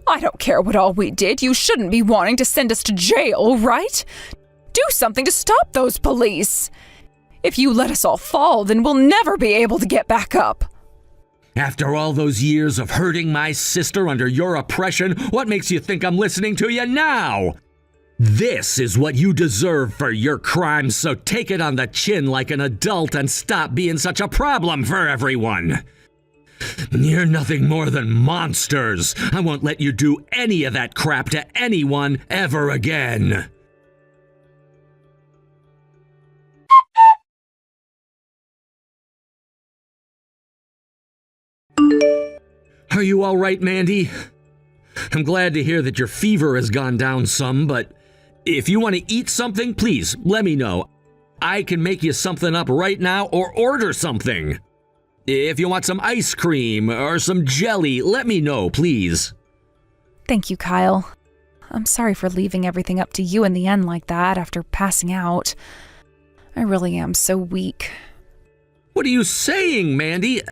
C: I don't care what all we did. You shouldn't be wanting to send us to jail, right? Do something to stop those police. If you let us all fall, then we'll never be able to get back up.
B: After all those years of hurting my sister under your oppression, what makes you think I'm listening to you now? This is what you deserve for your crimes, so take it on the chin like an adult and stop being such a problem for everyone. You're nothing more than monsters. I won't let you do any of that crap to anyone ever again. Are you all right, Mandy? I'm glad to hear that your fever has gone down some, but if you want to eat something, please let me know. I can make you something up right now or order something. If you want some ice cream or some jelly, let me know, please.
A: Thank you, Kyle. I'm sorry for leaving everything up to you in the end like that after passing out. I really am so weak.
B: What are you saying, Mandy?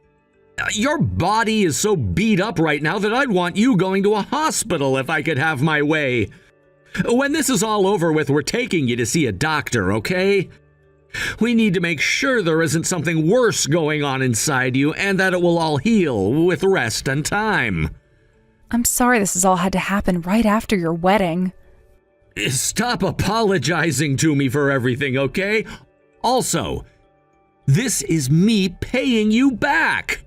B: Your body is so beat up right now that I'd want you going to a hospital if I could have my way. When this is all over with, we're taking you to see a doctor, okay? We need to make sure there isn't something worse going on inside you and that it will all heal with rest and time.
A: I'm sorry this has all had to happen right after your wedding.
B: Stop apologizing to me for everything, okay? Also, this is me paying you back.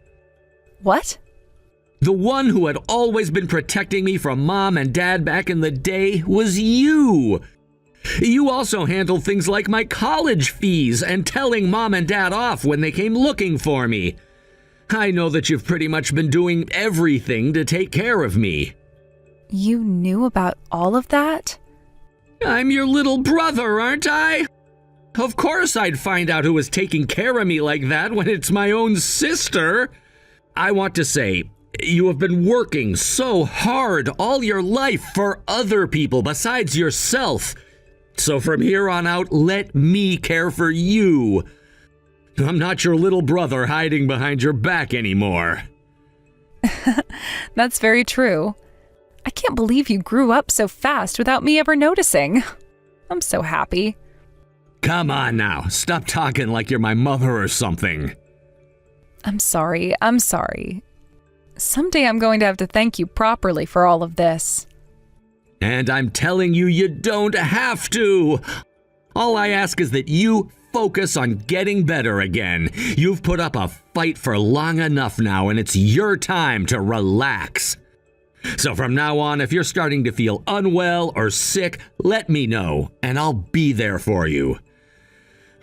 A: What?
B: The one who had always been protecting me from Mom and Dad back in the day was you. You also handled things like my college fees and telling Mom and Dad off when they came looking for me. I know that you've pretty much been doing everything to take care of me.
A: You knew about all of that?
B: I'm your little brother, aren't I? Of course I'd find out who was taking care of me like that when it's my own sister. I want to say, you have been working so hard all your life for other people besides yourself. So from here on out, let me care for you. I'm not your little brother hiding behind your back anymore.
A: That's very true. I can't believe you grew up so fast without me ever noticing. I'm so happy.
B: Come on now, stop talking like you're my mother or something.
A: I'm sorry. Someday I'm going to have to thank you properly for all of this.
B: And I'm telling you, you don't have to. All I ask is that you focus on getting better again. You've put up a fight for long enough now, and it's your time to relax. So from now on, if you're starting to feel unwell or sick, let me know, and I'll be there for you.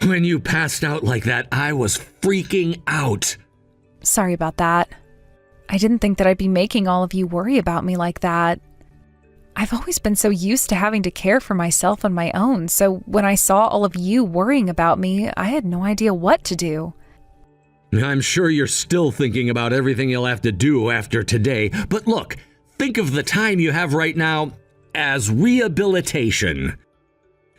B: When you passed out like that, I was freaking out.
A: Sorry about that. I didn't think that I'd be making all of you worry about me like that. I've always been so used to having to care for myself on my own, so when I saw all of you worrying about me, I had no idea what to do.
B: I'm sure you're still thinking about everything you'll have to do after today, but look, think of the time you have right now as rehabilitation.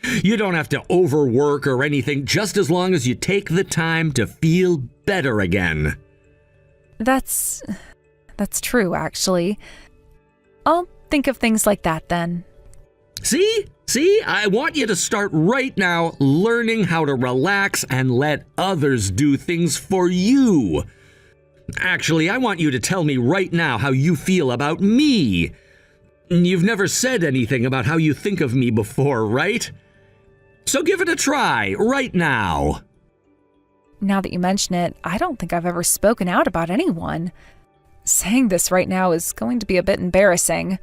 B: You don't have to overwork or anything, just as long as you take the time to feel better again.
A: That's true, actually. I'll think of things like that then.
B: See? I want you to start right now learning how to relax and let others do things for you. Actually, I want you to tell me right now how you feel about me. You've never said anything about how you think of me before, right? So give it a try right now.
A: Now that you mention it, I don't think I've ever spoken out about anyone. Saying this right now is going to be a bit embarrassing.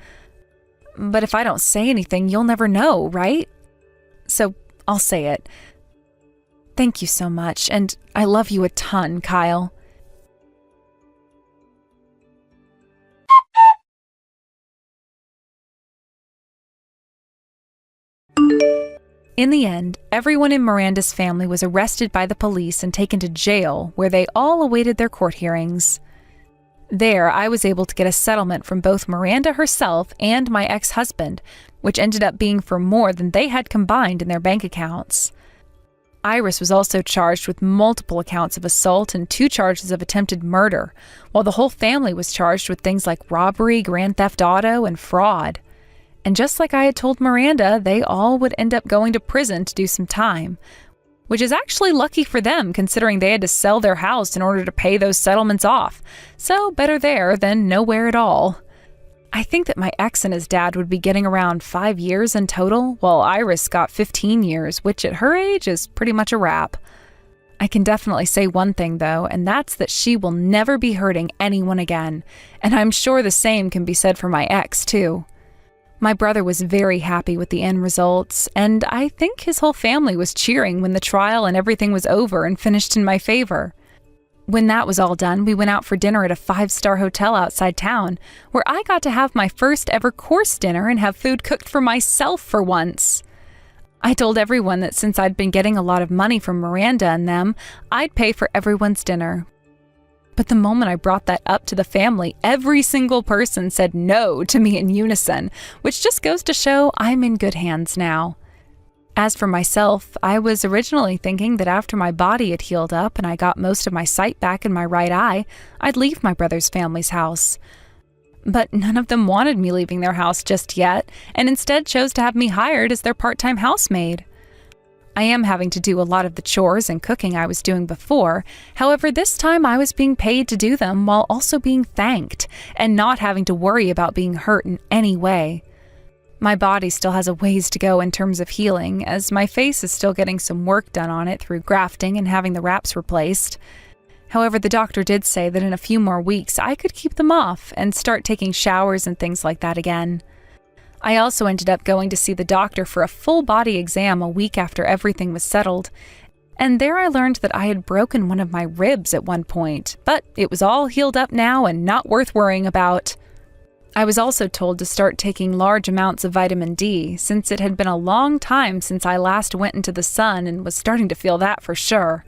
A: But if I don't say anything, you'll never know, right? So I'll say it. Thank you so much, and I love you a ton, Kyle. In the end, everyone in Miranda's family was arrested by the police and taken to jail, where they all awaited their court hearings. There, I was able to get a settlement from both Miranda herself and my ex-husband, which ended up being for more than they had combined in their bank accounts. Iris was also charged with multiple accounts of assault and 2 charges of attempted murder, while the whole family was charged with things like robbery, grand theft auto, and fraud. And just like I had told Miranda, they all would end up going to prison to do some time, which is actually lucky for them considering they had to sell their house in order to pay those settlements off. So better there than nowhere at all. I think that my ex and his dad would be getting around 5 years in total, while Iris got 15 years, which at her age is pretty much a wrap. I can definitely say one thing though, and that's that she will never be hurting anyone again, and I'm sure the same can be said for my ex too. My brother was very happy with the end results, and I think his whole family was cheering when the trial and everything was over and finished in my favor. When that was all done, we went out for dinner at a 5-star hotel outside town, where I got to have my first ever course dinner and have food cooked for myself for once. I told everyone that since I'd been getting a lot of money from Miranda and them, I'd pay for everyone's dinner. But the moment I brought that up to the family, every single person said no to me in unison, which just goes to show I'm in good hands now. As for myself, I was originally thinking that after my body had healed up and I got most of my sight back in my right eye, I'd leave my brother's family's house. But none of them wanted me leaving their house just yet, and instead chose to have me hired as their part-time housemaid. I am having to do a lot of the chores and cooking I was doing before. However, this time I was being paid to do them while also being thanked and not having to worry about being hurt in any way. My body still has a ways to go in terms of healing, as my face is still getting some work done on it through grafting and having the wraps replaced. However, the doctor did say that in a few more weeks I could keep them off and start taking showers and things like that again. I also ended up going to see the doctor for a full body exam a week after everything was settled, and there I learned that I had broken one of my ribs at one point, but it was all healed up now and not worth worrying about. I was also told to start taking large amounts of vitamin D, since it had been a long time since I last went into the sun and was starting to feel that for sure.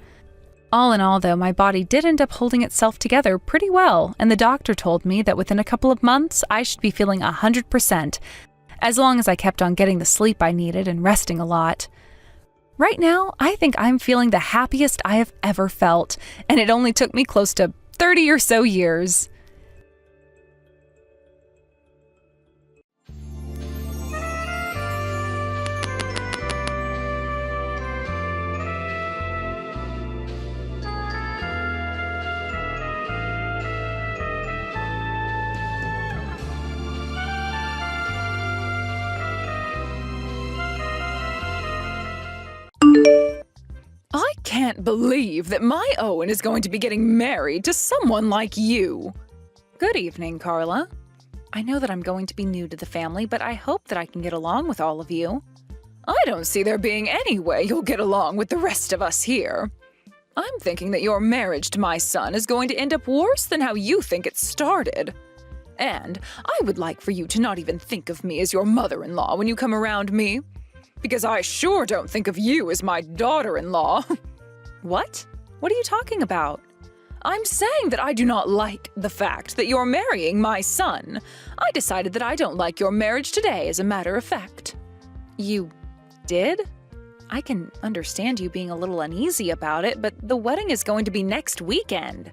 A: All in all, though, my body did end up holding itself together pretty well, and the doctor told me that within a couple of months I should be feeling 100%, as long as I kept on getting the sleep I needed and resting a lot. Right now, I think I'm feeling the happiest I have ever felt, and it only took me close to 30 or so years.
C: I can't believe that my Owen is going to be getting married to someone like you.
A: Good evening, Carla. I know that I'm going to be new to the family, but I hope that I can get along with all of you.
C: I don't see there being any way you'll get along with the rest of us here. I'm thinking that your marriage to my son is going to end up worse than how you think it started. And I would like for you to not even think of me as your mother-in-law when you come around me. Because I sure don't think of you as my daughter-in-law.
A: What? What are you talking about?
C: I'm saying that I do not like the fact that you're marrying my son. I decided that I don't like your marriage today, as a matter of fact.
A: You did?
C: I can understand you being a little uneasy about it, but the wedding is going to be next weekend.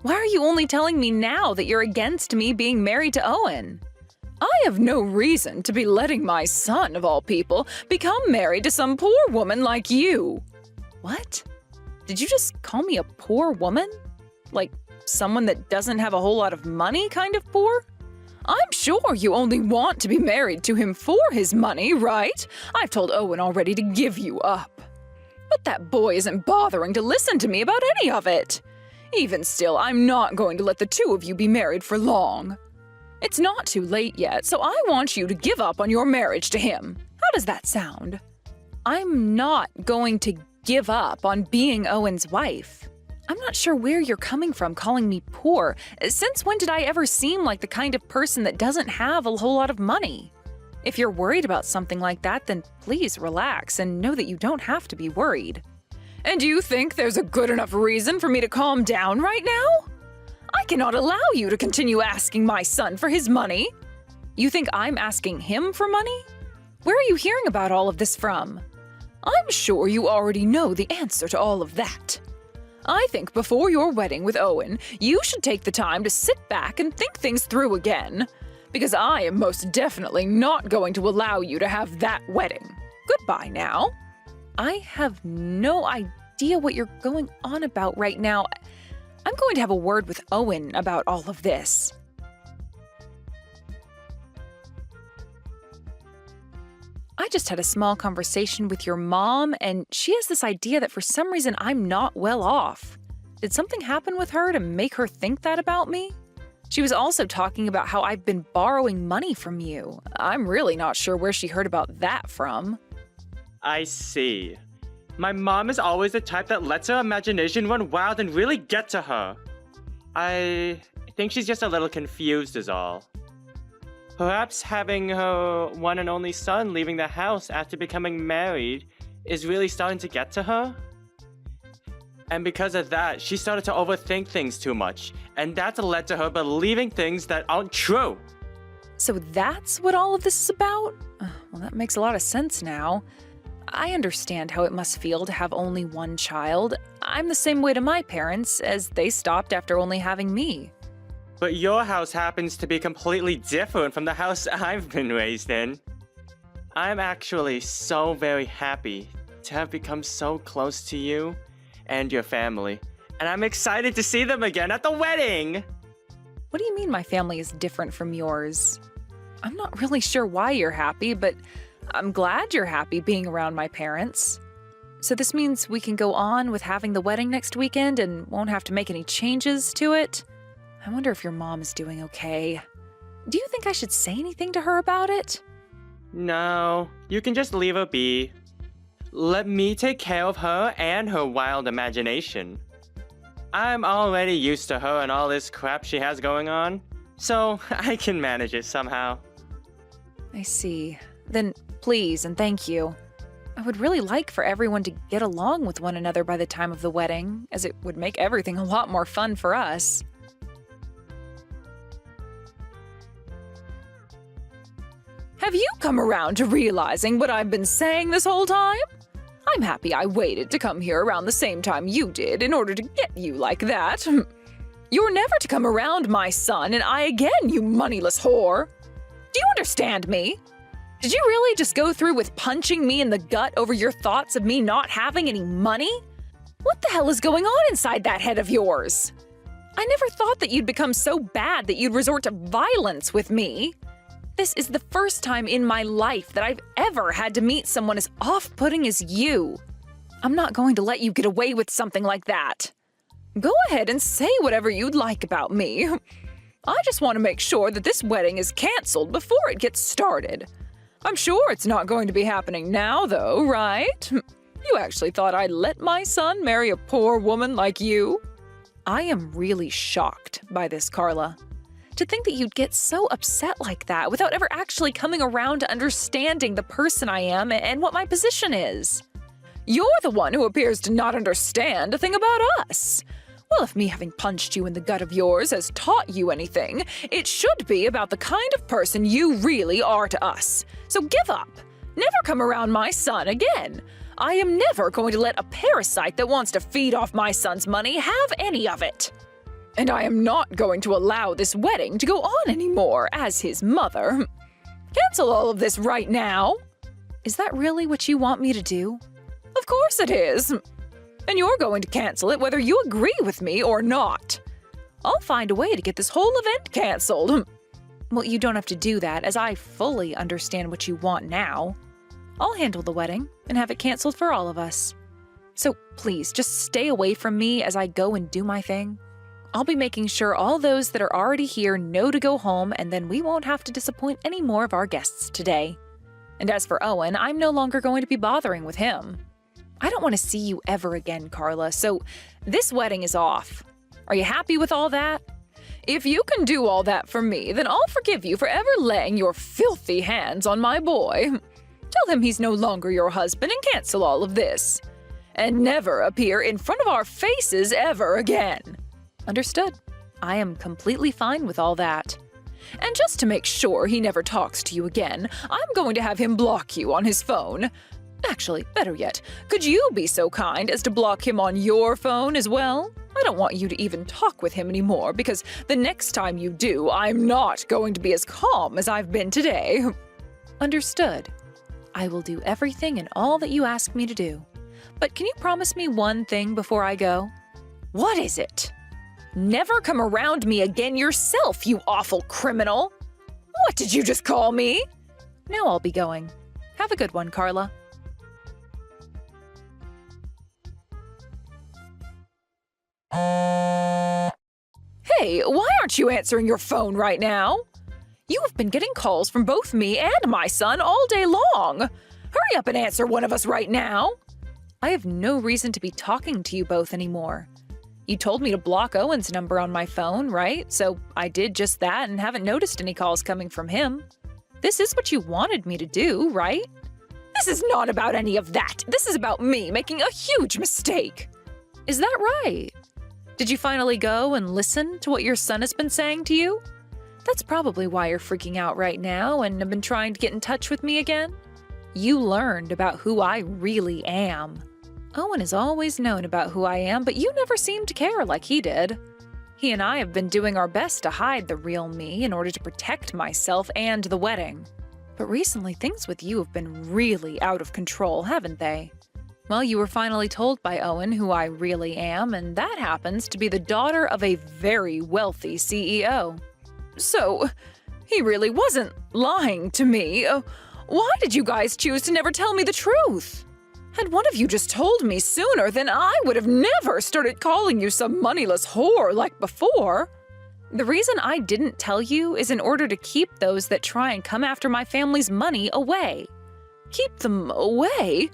C: Why are you only telling me now that you're against me being married to Owen? I have no reason to be letting my son, of all people, become married to some poor woman like you. What? Did you just call me a poor woman? Like someone that doesn't have a whole lot of money kind of poor? I'm sure you only want to be married to him for his money, right? I've told Owen already to give you up. But that boy isn't bothering to listen to me about any of it. Even still, I'm not going to let the two of you be married for long. It's not too late yet, so I want you to give up on your marriage to him. How does that sound? I'm not going to give up on being Owen's wife. I'm not sure where you're coming from calling me poor. Since when did I ever seem like the kind of person that doesn't have a whole lot of money? If you're worried about something like that, then please relax and know that you don't have to be worried. And you think there's a good enough reason for me to calm down right now? I cannot allow you to continue asking my son for his money. You think I'm asking him for money? Where are you hearing about all of this from? I'm sure you already know the answer to all of that. I think before your wedding with Owen, you should take the time to sit back and think things through again. Because I am most definitely not going to allow you to have that wedding. Goodbye now. I have no idea what you're going on about right now. I'm going to have a word with Owen about all of this. I just had a small conversation with your mom, and she has this idea that for some reason I'm not well off. Did something happen with her to make her think that about me? She was also talking about how I've been borrowing money from you. I'm really not sure where she heard about that from.
D: I see. My mom is always the type that lets her imagination run wild and really get to her. I think she's just a little confused is all. Perhaps having her one and only son leaving the house after becoming married is really starting to get to her. And because of that, she started to overthink things too much, and that's led to her believing things that aren't true.
C: So that's what all of this is about? Well, that makes a lot of sense now. I understand how it must feel to have only one child. I'm the same way to my parents, as they stopped after only having me.
D: But your house happens to be completely different from the house I've been raised in. I'm actually so very happy to have become so close to you and your family, and I'm excited to see them again at the wedding!
C: What do you mean my family is different from yours? I'm not really sure why you're happy, but I'm glad you're happy being around my parents. So this means we can go on with having the wedding next weekend and won't have to make any changes to it? I wonder if your mom is doing okay. Do you think I should say anything to her about it?
D: No, you can just leave her be. Let me take care of her and her wild imagination. I'm already used to her and all this crap she has going on, so I can manage it somehow.
C: I see. Then please and thank you. I would really like for everyone to get along with one another by the time of the wedding, as it would make everything a lot more fun for us. Have you come around to realizing what I've been saying this whole time? I'm happy I waited to come here around the same time you did in order to get you like that. You're never to come around my son and I again, you moneyless whore. Do you understand me? Did you really just go through with punching me in the gut over your thoughts of me not having any money? What the hell is going on inside that head of yours? I never thought that you'd become so bad that you'd resort to violence with me. This is the first time in my life that I've ever had to meet someone as off-putting as you. I'm not going to let you get away with something like that. Go ahead and say whatever you'd like about me. I just want to make sure that this wedding is canceled before it gets started. I'm sure it's not going to be happening now, though, right? You actually thought I'd let my son marry a poor woman like you? I am really shocked by this, Carla. To think that you'd get so upset like that without ever actually coming around to understanding the person I am and what my position is. You're the one who appears to not understand a thing about us. Well, if me having punched you in the gut of yours has taught you anything, it should be about the kind of person you really are to us. So give up. Never come around my son again. I am never going to let a parasite that wants to feed off my son's money have any of it. And I am not going to allow this wedding to go on anymore as his mother. Cancel all of this right now.
A: Is that really what you want me to do?
C: Of course it is. And you're going to cancel it whether you agree with me or not. I'll find a way to get this whole event canceled.
A: Well, you don't have to do that, as I fully understand what you want now. I'll handle the wedding and have it canceled for all of us. So please, just stay away from me as I go and do my thing. I'll be making sure all those that are already here know to go home, and then we won't have to disappoint any more of our guests today. And as for Owen, I'm no longer going to be bothering with him. I don't want to see you ever again, Carla, so this wedding is off. Are you happy with all that?
C: If you can do all that for me, then I'll forgive you for ever laying your filthy hands on my boy. Tell him he's no longer your husband and cancel all of this. And never appear in front of our faces ever again.
A: Understood. I am completely fine with all that.
C: And just to make sure he never talks to you again, I'm going to have him block you on his phone. Actually, better yet, could you be so kind as to block him on your phone as well? I don't want you to even talk with him anymore, because the next time you do, I'm not going to be as calm as I've been today.
A: Understood. I will do everything and all that you ask me to do. But can you promise me one thing before I go?
C: What is it? Never come around me again yourself, you awful criminal! What did you just call me?
A: Now I'll be going. Have a good one, Carla.
C: Hey, why aren't you answering your phone right now? You have been getting calls from both me and my son all day long. Hurry up and answer one of us right now.
A: I have no reason to be talking to you both anymore. You told me to block Owen's number on my phone, right? So I did just that and haven't noticed any calls coming from him. This is what you wanted me to do, right?
C: This is not about any of that. This is about me making a huge mistake.
A: Is that right? Did you finally go and listen to what your son has been saying to you? That's probably why you're freaking out right now and have been trying to get in touch with me again. You learned about who I really am. Owen has always known about who I am, but you never seemed to care like he did. He and I have been doing our best to hide the real me in order to protect myself and the wedding. But recently, things with you have been really out of control, haven't they? Well, you were finally told by Owen who I really am, and that happens to be the daughter of a very wealthy CEO.
C: So, he really wasn't lying to me. Why did you guys choose to never tell me the truth? Had one of you just told me sooner, then I would have never started calling you some moneyless whore like before.
A: The reason I didn't tell you is in order to keep those that try and come after my family's money away.
C: Keep them away?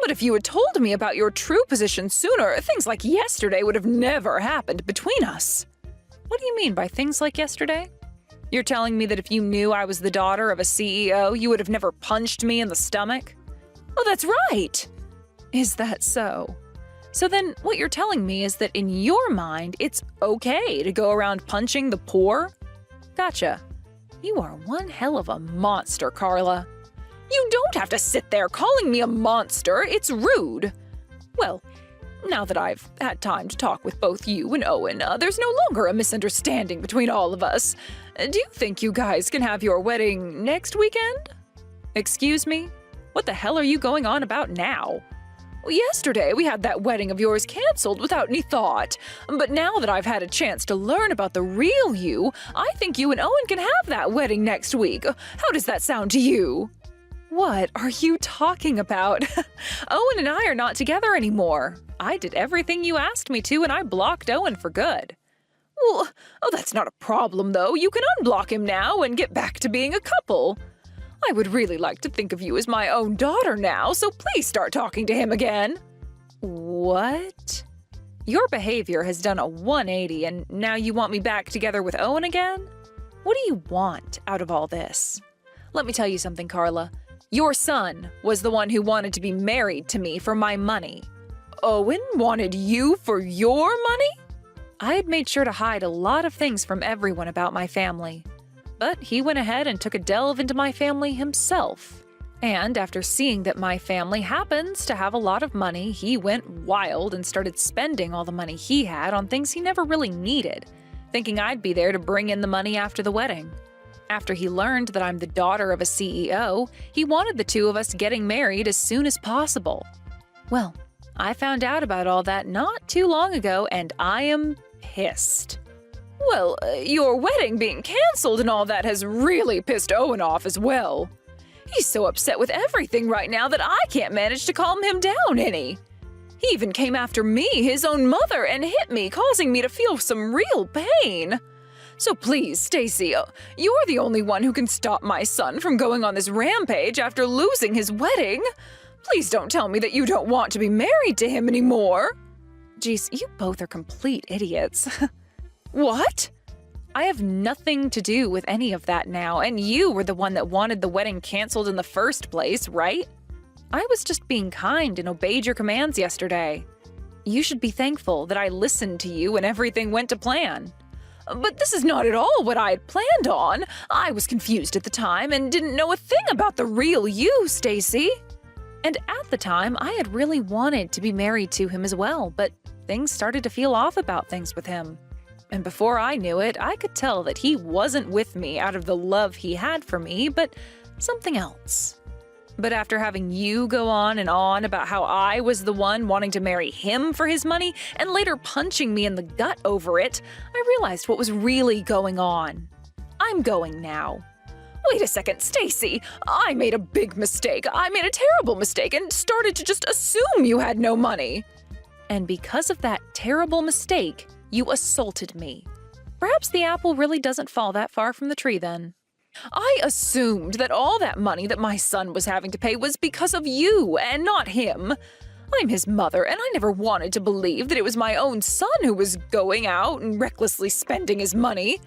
C: But if you had told me about your true position sooner, things like yesterday would have never happened between us.
A: What do you mean by things like yesterday? You're telling me that if you knew I was the daughter of a CEO, you would have never punched me in the stomach?
C: Oh, that's right.
A: Is that so? So then what you're telling me is that in your mind, it's okay to go around punching the poor? Gotcha. You are one hell of a monster, Carla.
C: You don't have to sit there calling me a monster. It's rude. Well, now that I've had time to talk with both you and Owen, there's no longer a misunderstanding between all of us. Do you think you guys can have your wedding next weekend?
A: Excuse me? What the hell are you going on about now?
C: Well, yesterday we had that wedding of yours canceled without any thought. But now that I've had a chance to learn about the real you, I think you and Owen can have that wedding next week. How does that sound to you?
A: What are you talking about? Owen and I are not together anymore. I did everything you asked me to, and I blocked Owen for good.
C: Well, that's not a problem, though. You can unblock him now and get back to being a couple. I would really like to think of you as my own daughter now, so please start talking to him again.
A: What? Your behavior has done a 180, and now you want me back together with Owen again? What do you want out of all this? Let me tell you something, Carla. Your son was the one who wanted to be married to me for my money.
C: Owen wanted you for your money?
A: I had made sure to hide a lot of things from everyone about my family. But he went ahead and took a delve into my family himself.
C: And after seeing that my family happens to have a lot of money, he went wild and started spending all the money he had on things he never really needed, thinking I'd be there to bring in the money after the wedding. After he learned that I'm the daughter of a CEO, he wanted the two of us getting married as soon as possible. Well, I found out about all that not too long ago, and I am pissed. Well, your wedding being canceled and all that has really pissed Owen off as well. He's so upset with everything right now that I can't manage to calm him down any. He even came after me, his own mother, and hit me, causing me to feel some real pain. So please, Stacy, you're the only one who can stop my son from going on this rampage after losing his wedding. Please don't tell me that you don't want to be married to him anymore. Geez, you both are complete idiots. What? I have nothing to do with any of that now, and you were the one that wanted the wedding canceled in the first place, right? I was just being kind and obeyed your commands yesterday. You should be thankful that I listened to you and everything went to plan. But this is not at all what I had planned on. I was confused at the time and didn't know a thing about the real you, Stacy. And at the time, I had really wanted to be married to him as well, but things started to feel off about things with him. And before I knew it, I could tell that he wasn't with me out of the love he had for me, but something else. But after having you go on and on about how I was the one wanting to marry him for his money and later punching me in the gut over it, I realized what was really going on. I'm going now. Wait a second, Stacy. I made a big mistake. I made a terrible mistake and started to just assume you had no money. And because of that terrible mistake, you assaulted me. Perhaps the apple really doesn't fall that far from the tree then. I assumed that all that money that my son was having to pay was because of you and not him. I'm his mother, and I never wanted to believe that it was my own son who was going out and recklessly spending his money.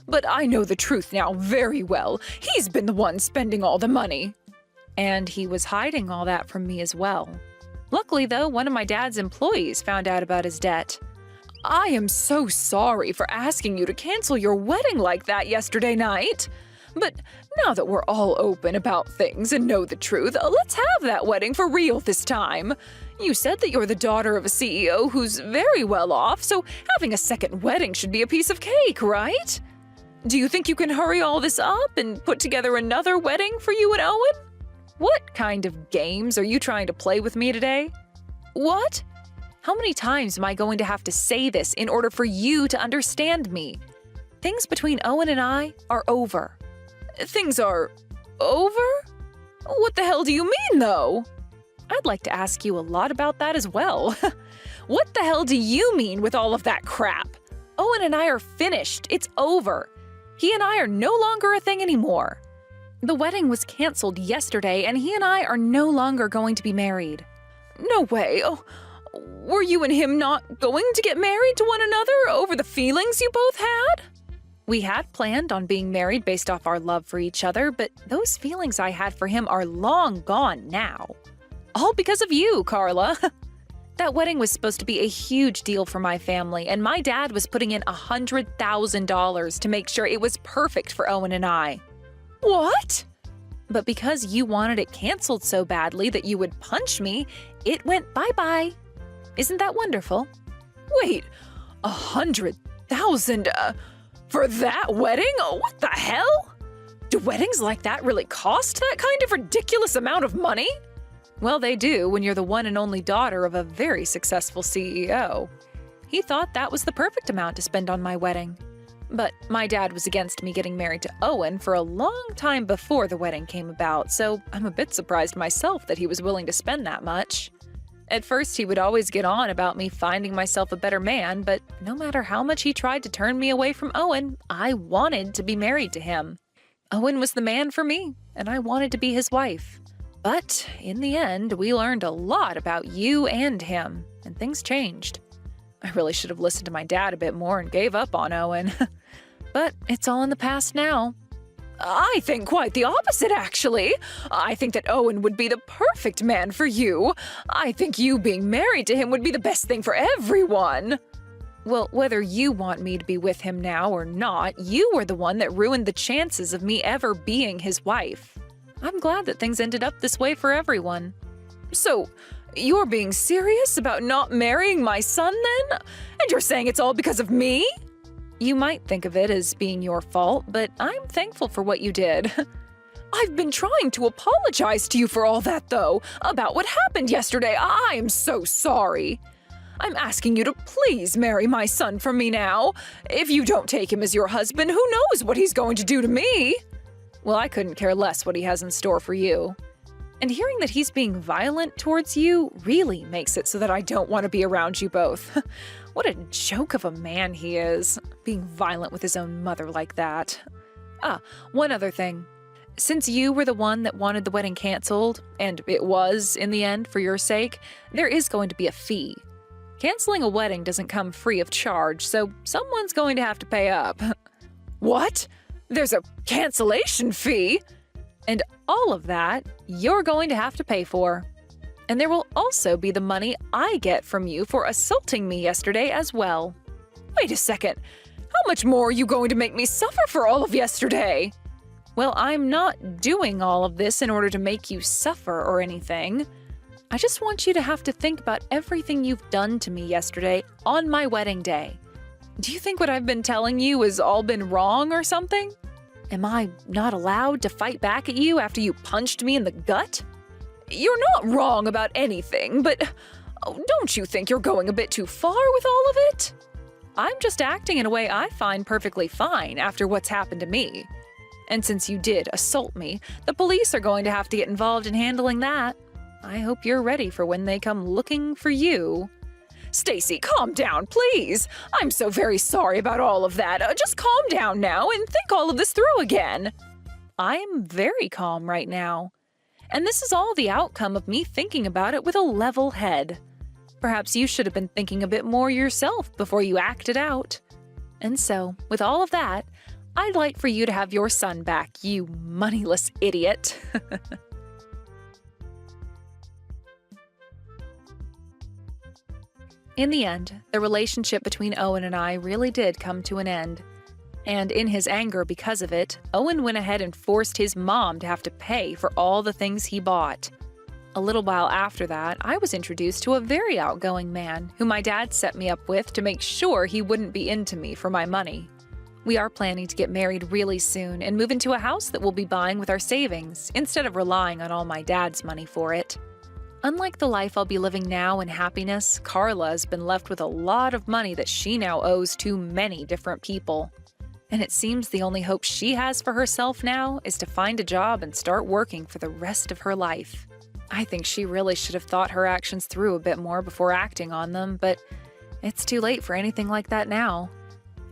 C: But I know the truth now very well. He's been the one spending all the money. And he was hiding all that from me as well. Luckily, though, one of my dad's employees found out about his debt. I am so sorry for asking you to cancel your wedding like that yesterday night. But now that we're all open about things and know the truth, let's have that wedding for real this time. You said that you're the daughter of a CEO who's very well off, so having a second wedding should be a piece of cake, right? Do you think you can hurry all this up and put together another wedding for you and Owen? What kind of games are you trying to play with me today? What? How many times am I going to have to say this in order for you to understand me? Things between Owen and I are over. Things are over? What the hell do you mean, though? I'd like to ask you a lot about that as well. What the hell do you mean with all of that crap? Owen and I are finished. It's over. He and I are no longer a thing anymore. The wedding was canceled yesterday, and he and I are no longer going to be married. No way. Oh, were you and him not going to get married to one another over the feelings you both had? We had planned on being married based off our love for each other, but those feelings I had for him are long gone now. All because of you, Carla. That wedding was supposed to be a huge deal for my family, and my dad was putting in $100,000 to make sure it was perfect for Owen and I. What? But because you wanted it canceled so badly that you would punch me, it went bye-bye. Isn't that wonderful? Wait, $100,000 for that wedding? What the hell? Do weddings like that really cost that kind of ridiculous amount of money? Well, they do when you're the one and only daughter of a very successful CEO. He thought that was the perfect amount to spend on my wedding. But my dad was against me getting married to Owen for a long time before the wedding came about, so I'm a bit surprised myself that he was willing to spend that much. At first, he would always get on about me finding myself a better man, but no matter how much he tried to turn me away from Owen, I wanted to be married to him. Owen was the man for me, and I wanted to be his wife. But in the end, we learned a lot about you and him, and things changed. I really should have listened to my dad a bit more and gave up on Owen. But it's all in the past now. I think quite the opposite, actually. I think that Owen would be the perfect man for you. I think you being married to him would be the best thing for everyone. Well, whether you want me to be with him now or not, you were the one that ruined the chances of me ever being his wife. I'm glad that things ended up this way for everyone. So, you're being serious about not marrying my son then? And you're saying it's all because of me? You might think of it as being your fault, but I'm thankful for what you did. I've been trying to apologize to you for all that, though, about what happened yesterday. I am so sorry. I'm asking you to please marry my son from me now. If you don't take him as your husband, who knows what he's going to do to me? Well, I couldn't care less what he has in store for you. And hearing that he's being violent towards you really makes it so that I don't want to be around you both. What a joke of a man he is, being violent with his own mother like that. One other thing. Since you were the one that wanted the wedding canceled, and it was, in the end, for your sake, there is going to be a fee. Canceling a wedding doesn't come free of charge, so someone's going to have to pay up. What? There's a cancellation fee? And all of that, you're going to have to pay for. And there will also be the money I get from you for assaulting me yesterday as well. Wait a second. How much more are you going to make me suffer for all of yesterday? Well, I'm not doing all of this in order to make you suffer or anything. I just want you to have to think about everything you've done to me yesterday on my wedding day. Do you think what I've been telling you has all been wrong or something? Am I not allowed to fight back at you after you punched me in the gut? You're not wrong about anything, but don't you think you're going a bit too far with all of it? I'm just acting in a way I find perfectly fine after what's happened to me. And since you did assault me, the police are going to have to get involved in handling that. I hope you're ready for when they come looking for you. Stacy, calm down, please. I'm so very sorry about all of that. Just calm down now and think all of this through again. I'm very calm right now. And this is all the outcome of me thinking about it with a level head. Perhaps you should have been thinking a bit more yourself before you acted out. And so, with all of that, I'd like for you to have your son back, you moneyless idiot. In the end, the relationship between Owen and I really did come to an end. And in his anger because of it, Owen went ahead and forced his mom to have to pay for all the things he bought. A little while after that, I was introduced to a very outgoing man who my dad set me up with to make sure he wouldn't be into me for my money. We are planning to get married really soon and move into a house that we'll be buying with our savings instead of relying on all my dad's money for it. Unlike the life I'll be living now in happiness, Carla has been left with a lot of money that she now owes to many different people. And it seems the only hope she has for herself now is to find a job and start working for the rest of her life. I think she really should have thought her actions through a bit more before acting on them, but it's too late for anything like that now.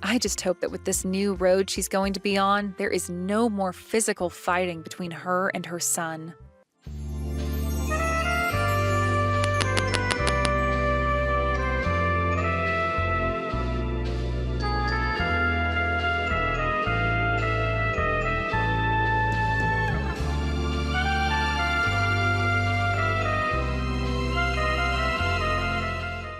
C: I just hope that with this new road she's going to be on, there is no more physical fighting between her and her son.